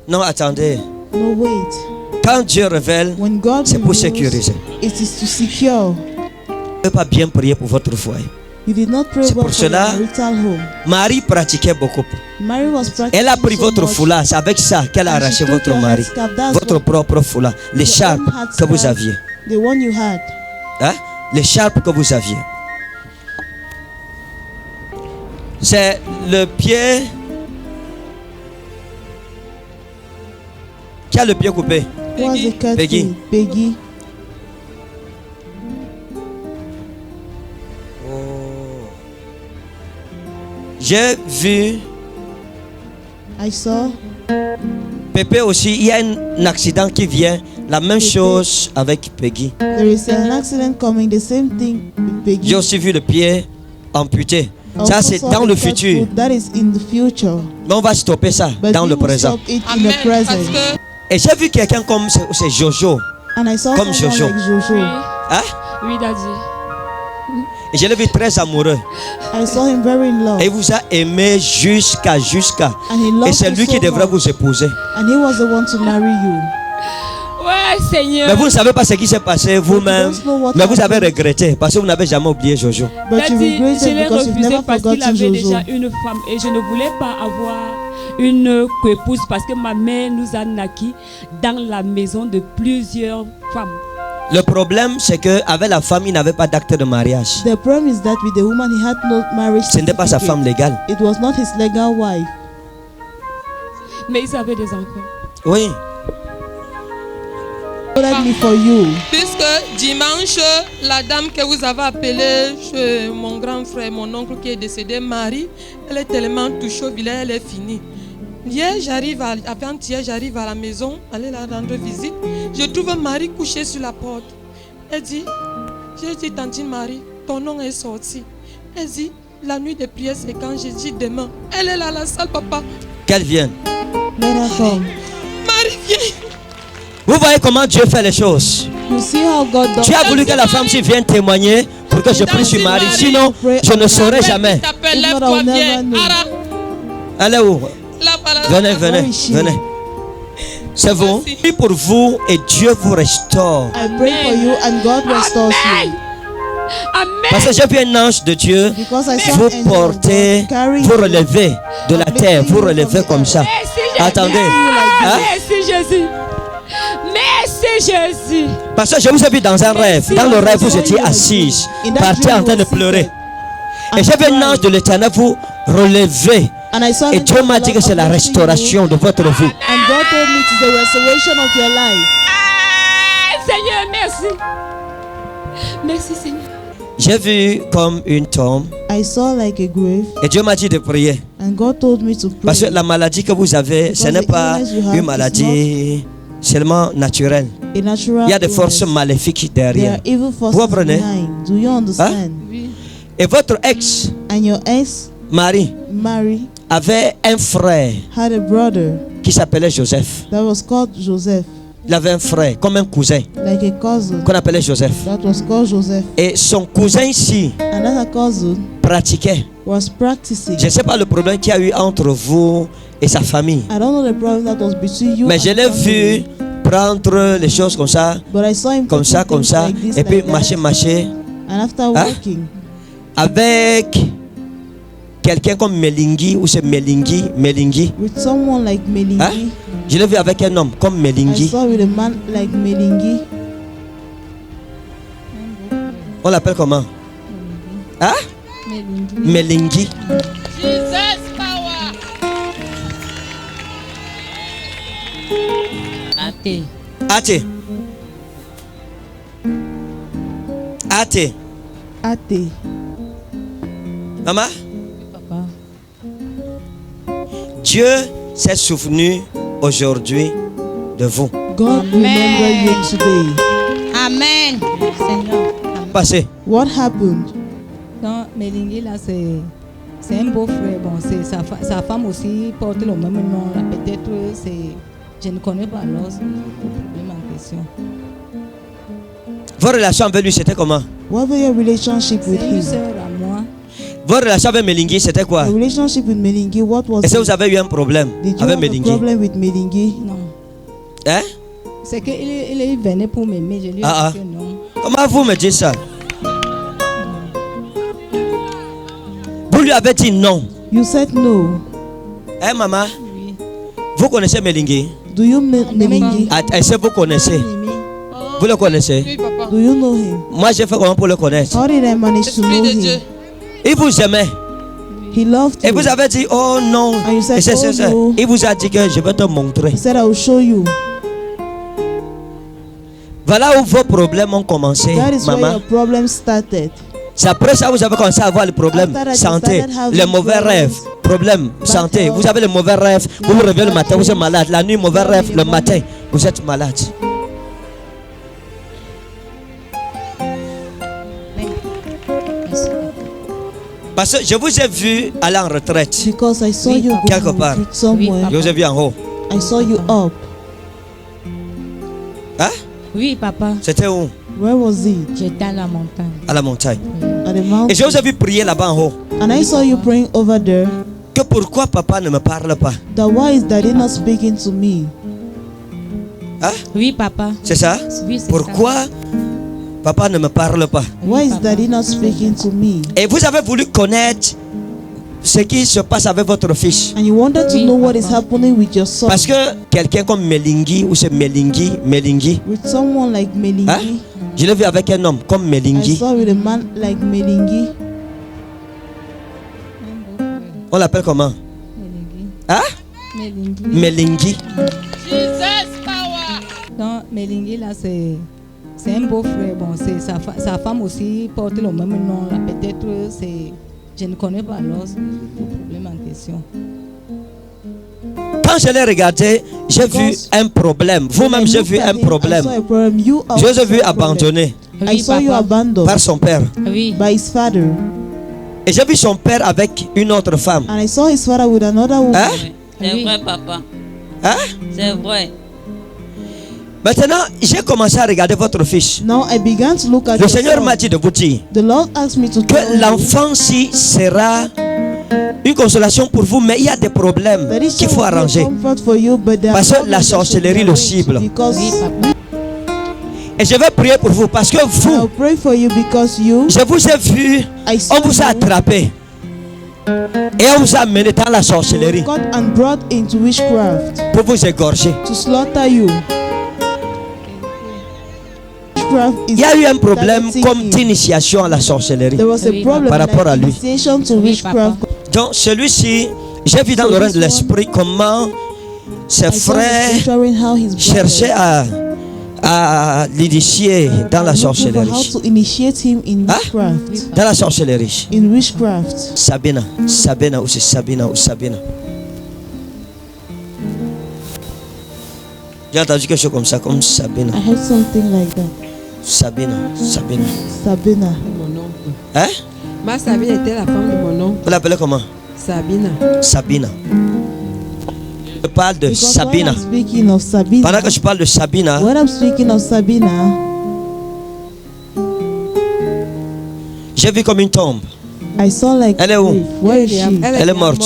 Non, attendez. No, wait. Quand Dieu révèle, When God c'est pour reveals, sécuriser. it is to secure. Vous ne pouvez pas bien prier pour votre foyer. You did not pray C'est well pour for your cela- marital home. Marie pratiquait beaucoup. Mary was practicing Elle a pris so votre much. foulard. C'est avec ça qu'elle a And she arraché took votre your mari. headscarf. That's Votre what- propre foulard. L'écharpe your own que vous headscarf, aviez. The one you had. Hein? L'écharpe que vous aviez. C'est le pied qui a le pied coupé. Who was the cut Peggy. to? Peggy. J'ai vu I saw Pépé aussi. Il y a un accident qui vient. La même chose avec Peggy. there is an accident coming. The same thing with Peggy. J'ai aussi vu le pied amputé. I Ça, also c'est saw dans the le cut futur. foot. That is in the future. Mais on va stopper ça But dans we le will présent. stop it in Amen. the present. Parce que Et j'ai vu quelqu'un comme c'est Jojo. And I saw Comme someone Jojo. like Jojo. Hein? Oui, daddy. Et je l'ai vu très amoureux. I saw him very in love. Et il vous a aimé jusqu'à. And he loved Et c'est you lui so qui devrait much. vous épouser. And he was the one to marry you. Ouais, Seigneur. Mais vous ne savez pas ce qui s'est passé vous-même. You don't know what Mais vous avez happened. regretté parce que vous n'avez jamais oublié Jojo. But you Daddy, je regretted l'ai because you've refusé never parce qu'il forgotten avait Jojo. déjà une femme et je ne voulais pas avoir une épouse parce que ma mère nous a naquis dans la maison de plusieurs femmes. Le problème, c'est qu'avec la femme, il n'avait pas d'acte de mariage. The problem is that with the woman he had no marriage Ce n'était pas sa femme certificate. légale. It was not his legal wife. Mais ils avaient des enfants. Oui. Let me for you. puisque dimanche, la dame que vous avez appelée chez mon grand frère, mon oncle qui est décédé, Marie, elle est tellement touchée au village, elle est finie. Hier, avant-hier, j'arrive à la maison, aller la rendre visite. Je trouve Marie couchée sur la porte. Elle dit, j'ai dit, tantine Marie, ton nom est sorti. Elle dit, la nuit de prière, c'est quand j'ai dit demain. Elle est là à la salle, papa. Qu'elle vienne. Let her come. Marie, viens. Vous voyez comment Dieu fait les choses. You see how God does. Dieu a voulu que la femme-ci vienne témoigner pour que je prie sur Marie. Sinon, je ne saurais jamais. T'appelles, If not, lève-toi, I'll never viens. know. Ara, Elle est où? là, voilà. Venez, venez, Where is she? venez. C'est vous. Je prie pour vous et Dieu vous restaure. I pray for you and God restores you. Amen. Parce que j'ai vu un ange de Dieu Because I saw vous an angel of porter, God carry vous you. relever de la terre, vous relever comme ça. Merci Jésus. Attendez. Hein? Merci Jésus. Merci Jésus. Parce que je vous ai vu dans un rêve. Dans le rêve, vous étiez assise, partie en train de pleurer. Et j'ai vu un ange de l'éternel vous relever. And I saw an Et angel Dieu of m'a the dit que Lord c'est la uplifting restauration de votre vie. you. And God told me it is the restoration of your life. Ah, Seigneur, merci. Merci Seigneur. J'ai vu comme une tombe. I saw like a grave. Et Dieu m'a dit de prier. And God told me to pray. Parce que la maladie que vous avez, ce Because n'est the pas illness you have une is maladie seulement naturelle. a natural Il y a des illness. forces maléfiques There derrière. are evil forces Vous comprenez? behind. Do you understand? Et votre ex, And your ex, Marie, Mary, avait un frère had a brother qui s'appelait Joseph. that was called Joseph, Il avait un frère, comme un cousin, like a cousin qu'on appelait Joseph. that was called Joseph. Et son cousin ici Another cousin pratiquait. was practicing. Je ne sais pas le problème qu'il y a eu entre vous et sa famille. I don't know the problem that was between you Mais and je l'ai family, vu prendre les choses comme ça, but I saw him comme ça, taking comme things ça, like this, et puis like that. marcher, And after Hein? working avec quelqu'un comme Melingui, ou c'est Melingui. with someone like Melingi, Hein? Je l'ai vu avec un homme comme I Melingui. saw with a man like Melingi. On l'appelle comment? Hein? Melingui. Jesus power. Athée. Ate. Ate. Ate. Maman? Papa. Dieu s'est souvenu aujourd'hui de vous. God remember you today. Amen. Seigneur. Passez. What happened? Quand Melingi là, c'est c'est un beau frère. Bon, c'est sa femme aussi porte le même nom. Là. Peut-être je ne connais pas alors le problème en question. Votre relation avec lui, c'était comment? What was your relationship with C'est une him? sœur à moi. Votre relation avec Melingui, c'était quoi? The relationship with Melingi, what was Est-ce que it? vous avez eu un problème Did you avec have a Melingui? problem with Melingi? Non. Hein? C'est qu'il il venait pour m'aimer. Je lui ai Ah, dit que non. Comment vous me dites ça? Vous lui avez dit non. You said no. Hein, maman? Oui. Vous connaissez Melingui? Do you know Melingi? Est-ce que vous connaissez? Vous le connaissez? Oui, papa. Do you know him? Moi, j'ai fait comment pour le connaître? How did I manage to Esprit know de Dieu. him? Il vous aimait. He loved Et you. vous avez dit, oh non. And you said, Et c'est oh, ça. no. Il vous a dit que je vais te montrer. He said, I will show you. Voilà où vos problèmes ont commencé, That is where maman. your problem started. C'est après ça que vous avez commencé à avoir le problème After that, you santé, started having les mauvais problems. rêves, problème santé. Vous avez les mauvais rêves, vous vous réveillez le matin, vous êtes malade. La nuit, mauvais rêve, le matin, vous êtes malade. Parce que je vous ai vu aller en retraite. Because I saw you Quelque going part. to somewhere. Je vous ai vu en haut. I saw you up. Hein? Oui, papa. C'était où? Where was it? J'étais à la montagne. À la montagne. At the Et mountain. je vous ai vu prier là-bas en haut. And I saw you praying over there. Que pourquoi papa ne me parle pas? That why is Daddy not speaking to me? Hein? Oui, papa. C'est ça? Oui, c'est Pourquoi papa ne me parle pas? Why is Daddy not speaking to me? Et vous avez voulu connaître ce qui se passe avec votre fils. And you wanted to know what is happening with your son. Parce que quelqu'un comme Melingui, ou c'est Melingui, With someone like Melingi. hein? Je l'ai vu avec un homme comme I Melingui. saw with a man like Melingi. On l'appelle comment? Hein? Melingui. Melingui. Jesus power. Donc, Melingui, là, c'est un beau frère. Bon, c'est sa femme aussi porte le même nom. Là. Peut-être je ne connais pas alors le problème en question. Quand je l'ai regardé, j'ai vu un problème. Vous-même, j'ai vu un problème. Je vous ai vu abandonné I saw you abandoned par son père. Oui. by his father. Et j'ai vu son père avec une autre femme. And I saw his father with another woman. Hein? C'est vrai, papa. Hein? C'est vrai. Maintenant, j'ai commencé à regarder votre fils. Now I began to look at Le your Seigneur son. m'a dit de vous dire The Lord asked me to que tell you l'enfant-ci sera une consolation pour vous, mais il y a des problèmes that it qu'il shall faut be a arranger. comfort for you, but there are Parce que problems la that should be sorcellerie le arranged cible. because Et je vais prier pour vous parce que I'll vous, pray for you because you, je vous ai vu, I saw on vous a you attrapé et on vous a amené dans la sorcellerie caught and brought into witchcraft pour vous égorger. to slaughter you. Witchcraft is Il y a eu un problème targeting comme him. d'initiation à la sorcellerie. There was a problem Par rapport à like lui. initiation to witchcraft. Donc celui-ci, j'ai vu dans le règne de l'esprit comment ses I saw the frères scripture in how his brothers cherchaient à l'initier dans la looked for sorcellerie. how to initiate him in Hein? witchcraft. Dans la sorcellerie. In witchcraft. Sabina, Sabina ou c'est Sabina ou Sabina. J'ai entendu quelque chose comme ça, comme Sabina. I heard something like that. Sabina, Sabina. Sabina. Mon oncle. Hein? Ma Sabine était la femme de mon oncle. Vous l'appelez comment? Sabina. Sabina. Je parle de Because Sabina. when I'm speaking of Sabina, Pendant que je parle de Sabina, when I'm speaking of Sabina, j'ai vu comme une tombe. I saw like Elle est où? grave. Where is she? Elle est morte.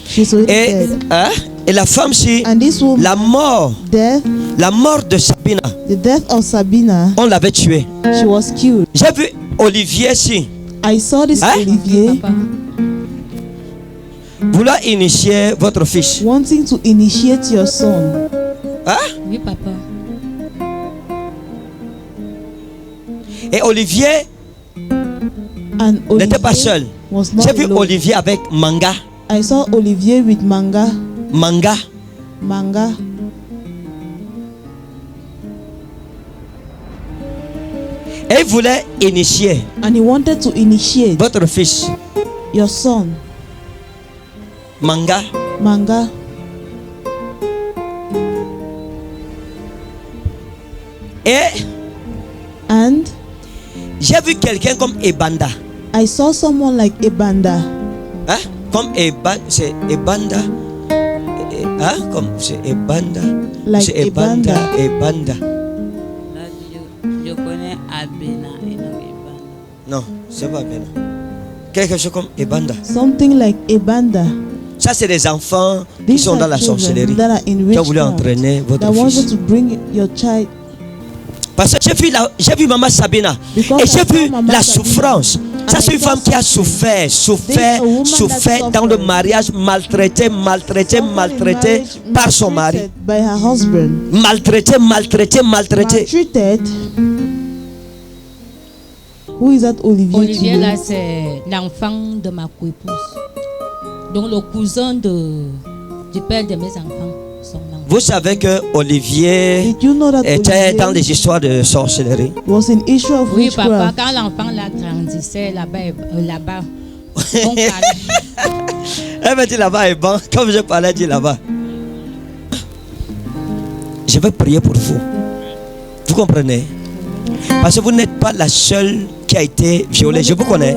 She's already Et, dead. hein? Et la femme, si And this woman, la mort de Sabina, the death of Sabina, on l'avait tuée. she was killed. J'ai vu Olivier si I saw this Hein? Olivier vouloir initier votre fils. wanting to initiate your son. Hein? Oui, papa. Et Olivier And n'était pas Olivier seul. was not J'ai vu alone. Olivier avec Manga. I saw Olivier with Manga. Manga. Manga. Et il voulait initier And he wanted to initiate votre fils. your son, Manga. Manga. Et And j'ai vu quelqu'un comme Ebanda. I saw someone like Ebanda. Hein? Comme c'est Ebanda. Hein? Comme c'est Ebanda. Like C'est Ebanda. Ebanda. Là, je connais Abena et non Ebanda. Non, c'est pas Abena. Quelque chose comme Ebanda. Something like Ebanda. Ça, c'est des enfants qui sont dans la sorcellerie, that are in qui ont voulu entraîner votre that want you fils. to bring your child. Parce que j'ai vu Maman Sabina et j'ai vu la souffrance. Ça, c'est une femme qui a souffert dans le mariage, maltraitée par son mari. By her husband. Maltraitée. Maltreated. Who is that Olivier? Olivier, là, c'est l'enfant de ma co-épouse. Donc, le cousin du père de mes enfants. Vous savez que Olivier était dans des histoires de sorcellerie. Oui, papa, quand l'enfant là grandissait là-bas, on parlait. Elle m'a dit là-bas est bon, comme je parlais, dit là-bas. Je vais prier pour vous. Vous comprenez? Parce que vous n'êtes pas la seule qui a été violée. Je vous connais.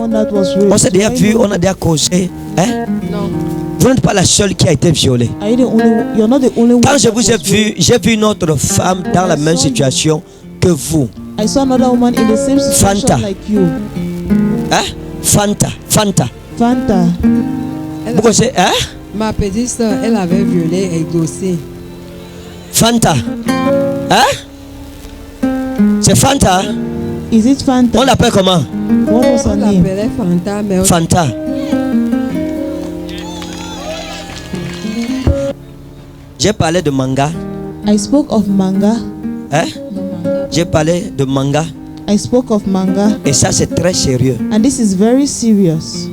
On s'est déjà vu, on a déjà causé. Hein? Non. Vous n'êtes pas la seule qui a été violée. Quand je vous ai vu, j'ai vu une autre femme dans la même situation que vous. Fanta. Hein? Fanta. Vous connaissez, hein? Ma petite soeur, elle avait violé et dossier. Fanta. Hein? C'est Fanta. Is it Fanta? On l'appelle comment? On l'appelait Fanta, mais Fanta. J'ai parlé de manga. I spoke of manga. Hein? J'ai parlé de manga. I spoke of manga. Et ça, c'est très sérieux. And this is very serious.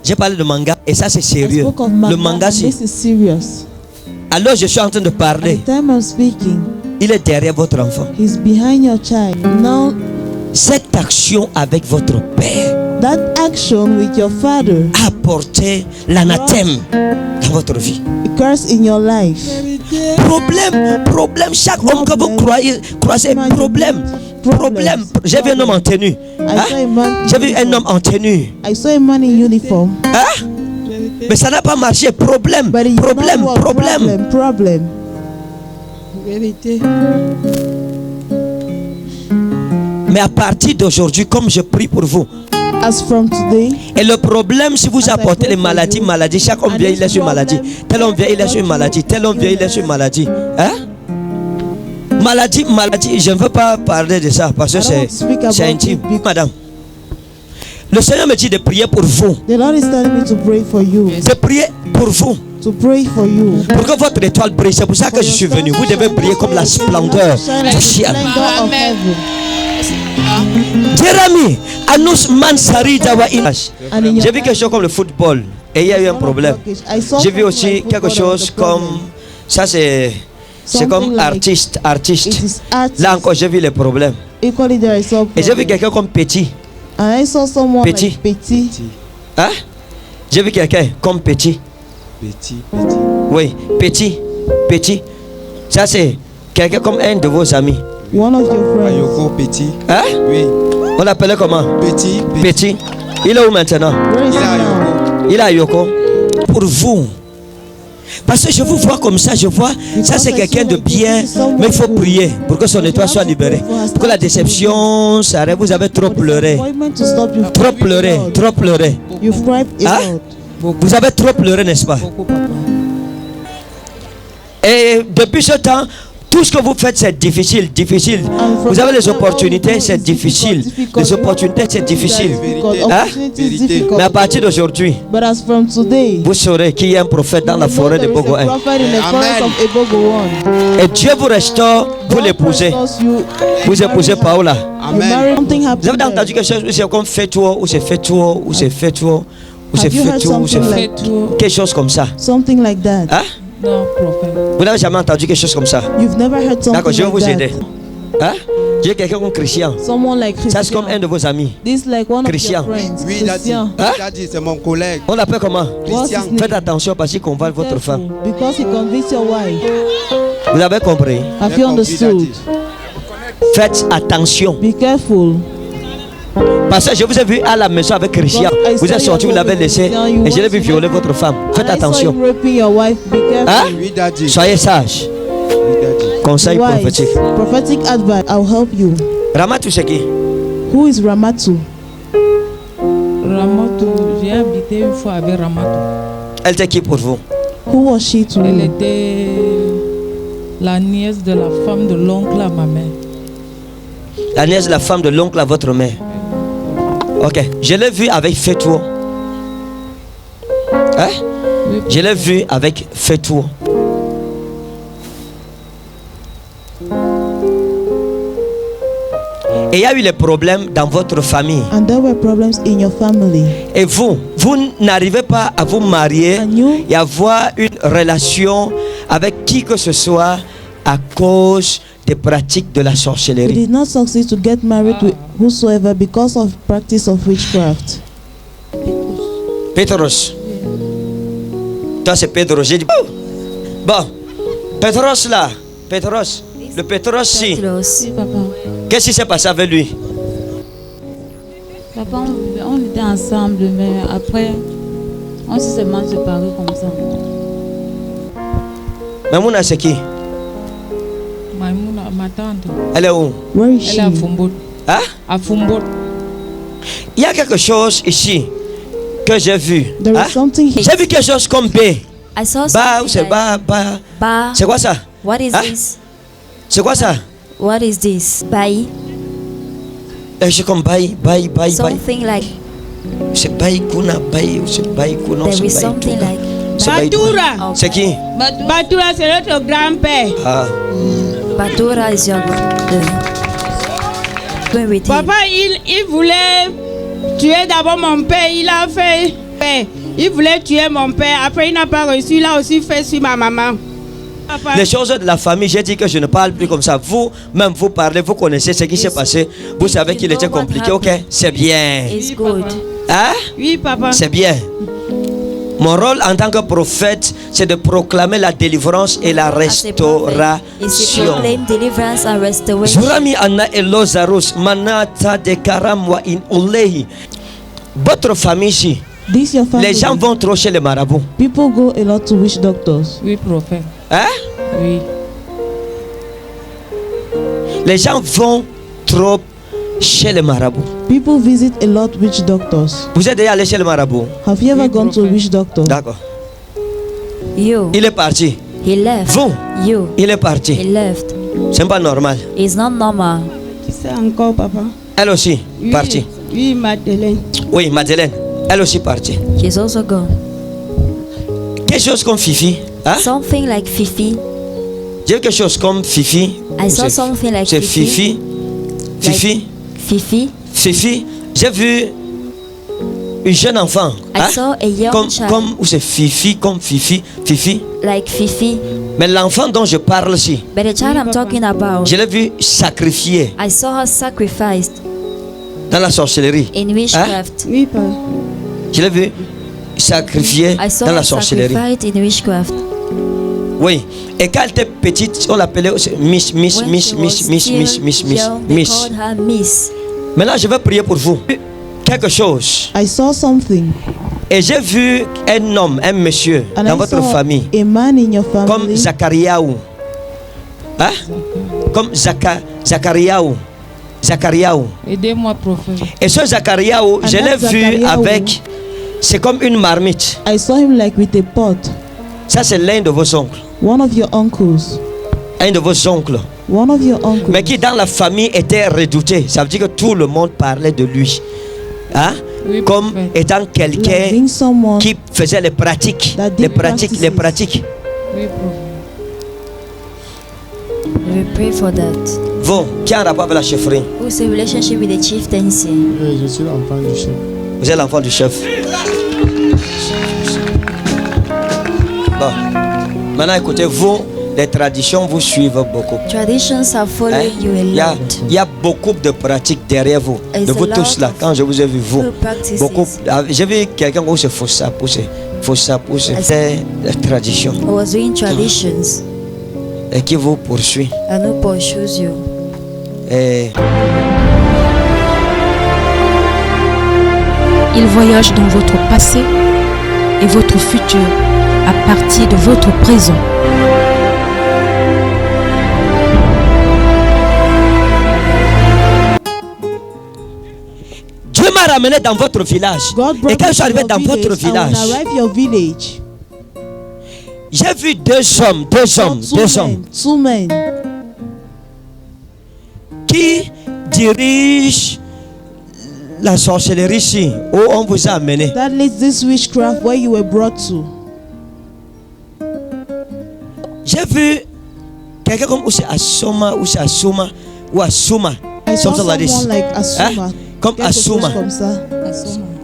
J'ai parlé de manga et ça, c'est sérieux. Le manga, this is serious. Alors, je suis en train de parler. At the time I'm speaking, il est derrière votre enfant. He's behind your child. Now, cette action avec votre père, that action with your father, a apporté l'anathème dans votre vie. A curse in your life. Problème. Chaque homme que vous croisez, problème. J'ai vu un homme en tenue. Hein? J'ai vu un homme en tenue. I saw a man in uniform. Hein? Mais ça n'a pas marché. Problème. Vérité. Mais à partir d'aujourd'hui, comme je prie pour vous, as from today, et le problème, si vous apportez les maladies, chaque homme vient, il laisse une maladie. Tel homme vient, il laisse une maladie. Tel homme vient, il laisse une maladie. Hein? Maladie, je ne veux pas parler de ça parce que c'est intime. Madame, le Seigneur me dit de prier pour vous. The Lord is telling me to pray for you. De prier pour vous. To pray for you. Pour que votre étoile brille. C'est pour ça que je suis venu. Vous devez briller comme la splendeur du ciel. Jérémie, Anous Mansari Dawa Inash. J'ai vu quelque chose comme le football et il y a eu un problème. J'ai vu aussi quelque chose comme ça, c'est comme artiste. Là encore, j'ai vu les problèmes. Et j'ai vu quelqu'un comme Petit. Petit. Hein? J'ai vu quelqu'un comme Petit. Oui, Petit. Ça, c'est quelqu'un comme un de vos amis. One of your friends. Ayoko Petit. Hein? Oui. On l'appelait comment? Petit. Il est où maintenant? Il est à Yoko. Pour vous. Parce que je vous vois comme ça, ça c'est quelqu'un de bien, mais il faut prier pour que son étoile soit libérée. Pour que la déception s'arrête. Vous avez trop pleuré. Trop pleuré. Hein? Vous avez trop pleuré, n'est-ce pas? Et depuis ce temps, tout ce que vous faites, c'est difficile. Vous avez les opportunités, c'est difficile. Hein? Mais à partir d'aujourd'hui, vous saurez qu'il y a un prophète dans la forêt de Bogo 1. Et Dieu vous restaure pour l'épouser. Vous épousez Paola. Amen. Vous avez entendu quelque chose où c'est comme fait toi, ou c'est fait toi, ou c'est fait toi, ou c'est fait toi, ou c'est fait quelque chose comme ça. Something like that. Hein? Non, prophète. Vous n'avez jamais entendu quelque chose comme ça? You've never heard something D'accord, je vais like vous that. aider. Hein? J'ai quelqu'un comme Christian. Someone like Christian. Ça c'est comme un de vos amis. This like one Christian. of your friends. Oui, il a dit. Hein? Il a dit, c'est mon collègue. On l'appelle comment? Christian. Faites attention parce qu'il convainc votre femme. Because he convinced your wife. Vous avez compris? Have you understood? Faites attention. Be careful. Parce que je vous ai vu à la maison avec Christian. Vous êtes sorti, vous l'avez laissé. Et je l'ai vu violer votre femme. Faites attention. Hein? Soyez sage. Conseil prophétique. Prophetic advice. I'll help you. Ramatu, c'est qui? Who is Ramatu? Ramatu, j'ai habité une fois avec Ramatu. Elle était qui pour vous? Who was she to Elle you? était la nièce de la femme de l'oncle à ma mère. La nièce de la femme de l'oncle à votre mère. Ok. Je l'ai vu avec Fetou. Hein? Je l'ai vu avec Fetou. Et il y a eu les problèmes dans votre famille. And there were problems in your family. Et vous n'arrivez pas à vous marier et avoir une relation avec qui que ce soit à cause des pratiques de la You sorcellerie. did not succeed to get married with whosoever because of practice of witchcraft. Pétros. Toi c'est Pétros. J'ai dit bon. Pétros là. Pétros. Le Pétros si. Oui, papa. Qu'est-ce qui s'est passé avec lui? Papa, on était ensemble, mais après, on s'est seulement séparés comme ça. Mamouna c'est qui? Maïmouna, ma tante. Elle est où? Where is Elle est à she? Fumbot. Hein? À Fumbot. Il y a quelque chose ici que j'ai vu. There Hein? is something here. J'ai vu quelque chose comme B. I saw Ba ou something c'est like ba. ba. C'est quoi ça? What is Hein? this? C'est quoi ça? What is this? Bai. C'est comme baï. Something like. C'est baï kuna baï ou c'est baï kuna. There is something like. C'est baï. Batura. C'est qui? Batura, c'est notre grand-père. Ah. Batura is your going with him. Papa, il voulait tuer d'abord mon père. Il a fait. Il voulait tuer mon père. Après, il n'a pas reçu. Il a aussi fait sur ma maman. Papa. Les choses de la famille, j'ai dit que je ne parle plus comme ça. Vous-même, vous parlez, vous connaissez ce qui s'est passé. Vous savez qu'il était compliqué, ok? C'est bien. It's good. Hein? Oui, papa. C'est bien. Mon rôle en tant que prophète, c'est de proclamer la délivrance et la Is to restauration. proclaim deliverance and restoration. Zurami anna elozarus manata de karamwa in ulehi. Votre famille ici, This your family. les gens vont trop chez les marabouts. People go a lot to witch doctors. Oui, prophète. Hein? Oui. Les gens vont trop chez les marabouts. People visit a lot witch doctors. Vous êtes déjà allé chez les marabouts? Have you ever gone to a witch doctor? D'accord. You. Il est parti. He left. Vous? You. Il est parti. He left. C'est pas normal. It's not normal. Tu sais encore, papa? Elle aussi, partie. Oui, Madeleine. Oui, Madeleine. Elle aussi partie. She's also gone. Quelque chose comme Fifi. Hein? Something like Fifi. J'ai quelque chose comme Fifi. I saw C'est- something like C'est Fifi. Fifi. Fifi. Fifi. J'ai vu une jeune enfant. I saw a young child. Comme ou c'est Fifi, comme Fifi. Like Fifi. Mais l'enfant dont je parle ici, But the child I'm talking about, je l'ai vu sacrifié I saw her sacrificed dans la sorcellerie. in witchcraft. Oui, papa. Je l'ai vu sacrifié I saw dans la her sorcellerie. sacrificed in witchcraft. Oui. Et quand elle était petite, on l'appelait Miss. When she was still young, they called her Miss. Maintenant, je vais prier pour vous. Quelque chose. I saw something. Et j'ai vu un homme, un monsieur And dans I votre saw famille, a man in your comme family. Zachariaou. Hein? Comme Zachariaou. Aidez-moi, prophète. Et ce Zachariaou, And je l'ai that vu Zachariaou, avec. C'est comme une marmite. I saw him like with a pot. Ça, c'est l'un de vos oncles. One of your uncles. Un de vos oncles. One of your uncles. Mais qui dans la famille était redouté. Ça veut dire que tout le monde parlait de lui. Hein? Oui, Comme prophète. étant Like quelqu'un being someone qui faisait les pratiques. that did Les pratiques. Oui, prophète. We pray for that. Vous, qui a un rapport avec la chefferie? Who's a relationship with the chieftaincy? Oui, je suis l'enfant du chef. Vous êtes l'enfant du chef. Bon. Maintenant, écoutez, vous, les traditions vous suivent beaucoup. Traditions are following Hein? you a lot. Il y a beaucoup de pratiques derrière vous. It's De vous a lot tous là, of quand je vous ai vu, vous. good practices. Beaucoup. J'ai vu quelqu'un qui se faut ça, pousser. C'est la tradition. I was doing traditions Et qui vous poursuit. and who pursues you. Et Il voyage dans votre passé et votre futur à partir de votre présent. Dieu m'a ramené dans votre village. Et quand je suis arrivé dans votre village, j'ai vu deux hommes qui dirigent la sorcellerie ici où on vous a amené. That leads this witchcraft where you were brought to. J'ai vu quelqu'un comme Asoma ou Asuma ou Asuma. I saw Something like this. someone like Asuma. Comme Asuma. Comme ça.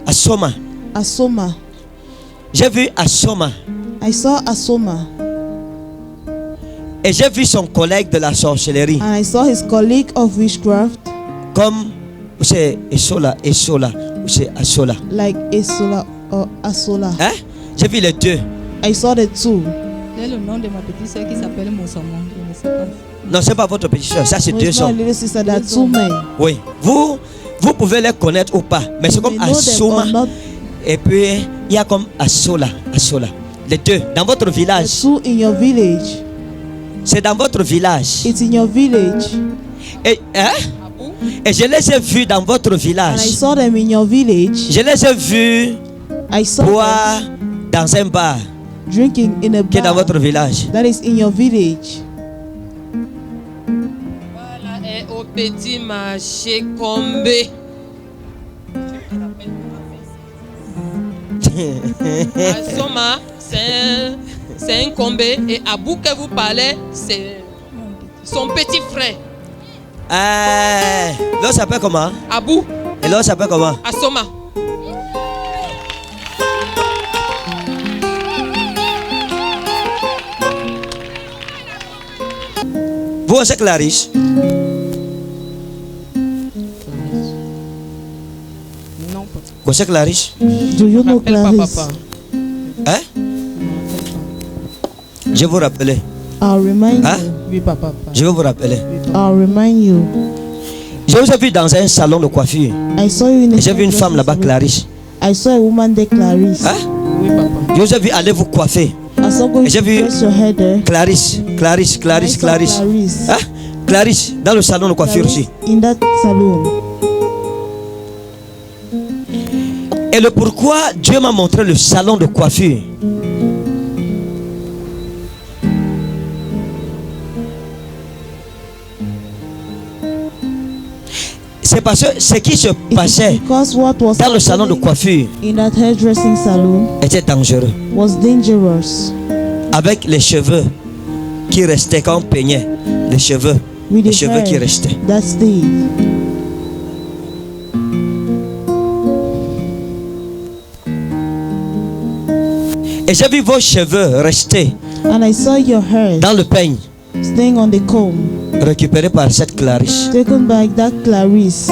Asoma. Asoma. J'ai vu Asoma. I saw Asoma. Et j'ai vu son collègue de la sorcellerie. And I saw his colleague of witchcraft. Comme c'est Esola, ou c'est Asola. Like Esola or Asola. Hein? J'ai vu les deux. I saw the two. C'est le nom de ma petite soeur qui s'appelle Moussamon. Je ne sais pas. Non, c'est pas votre petite soeur, ça c'est deux hommes. Oui, vous pouvez les connaître ou pas, mais c'est comme Asoma. Et puis il y a comme Asola. Les deux dans votre village. The two in your village. C'est dans votre village. It's in your village. Et je les ai vus dans votre village. And I saw them in your village. Je les ai vus boire dans un bar. Drinking in a bar. Qui est dans votre village. That is in your village. Voilà, et au petit marché Combé. Asoma, c'est un Combé. Et Abou que vous parlez, c'est son petit frère. L'autre s'appelle comment? Abou. Et l'autre s'appelle comment? Asoma. Vous, c'est Clarisse? Non, Vous, c'est Clarisse? Do you know Clarisse? Hein? Je vais vous rappeler. I'll remind Hein? you. Oui, papa. Je vais vous rappeler. I'll remind you. Je vous ai vu dans un salon de coiffure. I saw you in a J'ai vu une femme là-bas, Clarisse. I saw a woman there, Clarisse. Hein? Oui, papa. Je vous ai vu aller vous coiffer. I saw going J'ai to vu dress your hair there. Clarisse. Hein? Clarisse, dans le salon de coiffure aussi. In that salon. Et le pourquoi Dieu m'a montré le salon de coiffure. C'est parce que ce qui se passait dans le salon de coiffure in that hairdressing salon était dangereux. Was dangerous. Avec les cheveux qui restaient quand on peignait. Les cheveux qui restaient. That stayed. Et j'ai vu vos cheveux rester And I saw your hair dans le peigne. Staying on the comb. Récupéré par cette Clarisse. Taken by that Clarisse.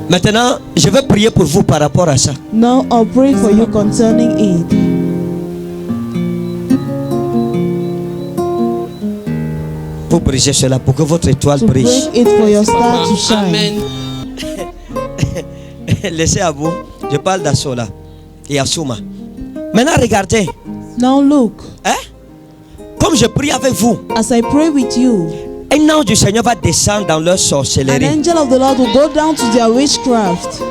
Maintenant, je vais prier pour vous par rapport à ça. Now I'll pray for you concerning it. Pour briser cela, pour que votre étoile brille. Break it for your star to shine. Amen. Laissez à vous. Je parle d'Asola et Asuma. Maintenant, regardez. Now look. Hein? Comme je prie avec vous. As I pray with you. Un ange du Seigneur va descendre dans leur sorcellerie. An angel of the Lord will go down to their witchcraft.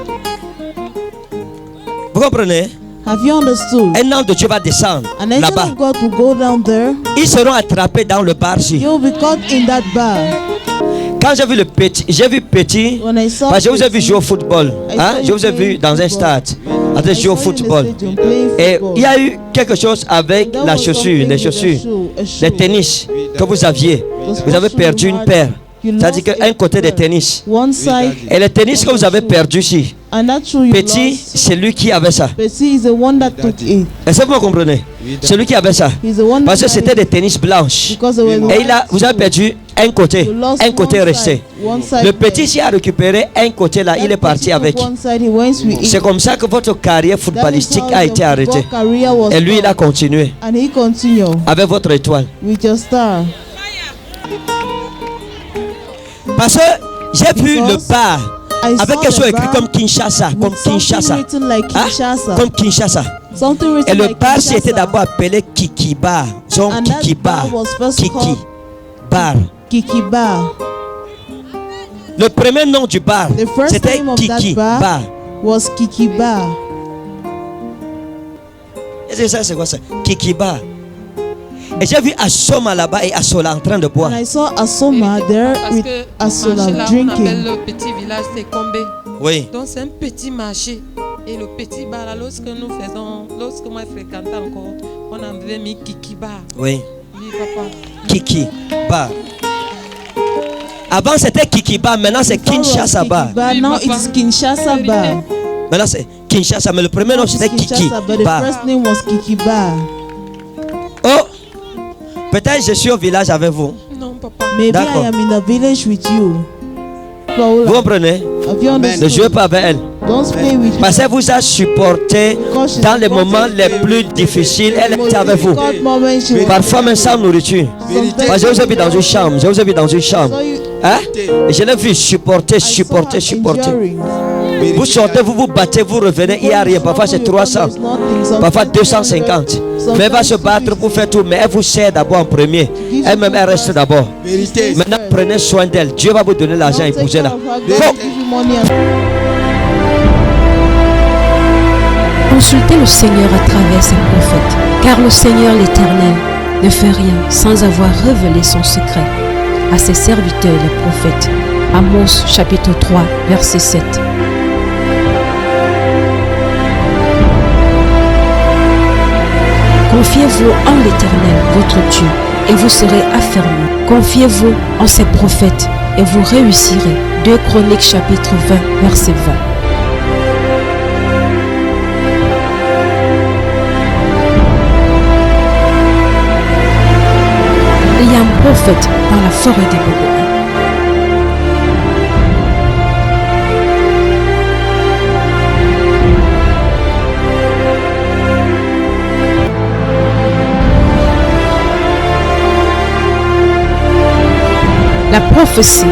Vous comprenez? Have you understood? Un ange de Dieu va descendre An angel là-bas. of God will go down there. Ils seront attrapés dans le bar-ci. You will be caught in that bar. Quand j'ai vu Petit, parce que je vous ai vu jouer au football. Hein? Je vous ai vu dans un stade en train de jouer au football. Et il y a eu quelque chose avec la chaussure, les tennis que vous aviez. Vous avez perdu une paire. C'est-à-dire qu'un côté des tennis. Et les tennis que vous avez perdu ici, Petit, c'est lui qui avait ça. Est-ce que vous comprenez? C'est lui qui avait ça. Parce que c'était des tennis blanches. Et vous avez perdu un côté resté. Le Petit ici a récupéré un côté là, il est parti avec. C'est comme ça que votre carrière footballistique a été arrêtée. Et lui, il a continué avec votre étoile. Parce que J'ai vu le bar I avec saw quelque chose the écrit bar comme Kinshasa, comme with something Kinshasa. written like Hein? Kinshasa. Comme Kinshasa. Something written Et le like bar Kinshasa. c'était d'abord appelé Kiki Bar. Son And Kiki that Bar. bar was first Kiki called Bar. Kiki Bar. Le premier nom du bar, The first c'était name of Kiki that bar Bar. was Kiki Bar. Et c'est ça, c'est quoi ça? Kiki Bar. Et j'ai vu Asoma là-bas et Asola en train de boire. And I saw Asoma there Parce with que Asola marché là, on appelle drinking. le petit village, c'est Combé. Oui. Donc c'est un petit marché. Et le petit bar là, lorsque moi je fréquentais encore, on avait mis Kiki Bar. Oui. Oui, papa. Kiki Bar. Avant c'était Kiki Bar, maintenant c'est Kinshasa Bar. But now it's Kinshasa Bar. Maintenant c'est Kinshasa, mais le premier nom c'était Kiki Kinshasa, but the Bar. first name was Kiki Bar. Oh, peut-être je suis au village avec vous. Non, papa. Maybe D'accord. I am in the village with you. Vous comprenez? Have you understood? Ne jouez pas avec elle. Don't play with Parce qu'elle vous a supporté dans les moments les plus difficiles. Elle était avec vous. Parfois même sans nourriture. Parce que je vous ai vu dans une chambre. Je vous ai vu dans une chambre. Hein? Et je l'ai vu supporter. Vous sortez, vous vous battez, vous revenez, il n'y a rien. Parfois c'est 300, parfois 250. Mais elle va se battre pour faire tout, mais elle vous sert d'abord en premier. Elle-même, elle reste d'abord. Maintenant, prenez soin d'elle. Dieu va vous donner l'argent, épousez-la. Consultez le Seigneur à travers ses prophètes, car le Seigneur l'Éternel ne fait rien sans avoir révélé son secret à ses serviteurs les prophètes. Amos chapitre 3, verset 7. Confiez-vous en l'Éternel, votre Dieu, et vous serez affermis. Confiez-vous en ses prophètes, et vous réussirez. 2 Chroniques chapitre 20, verset 20. Il y a un prophète dans la forêt des Bédouins. La prophétie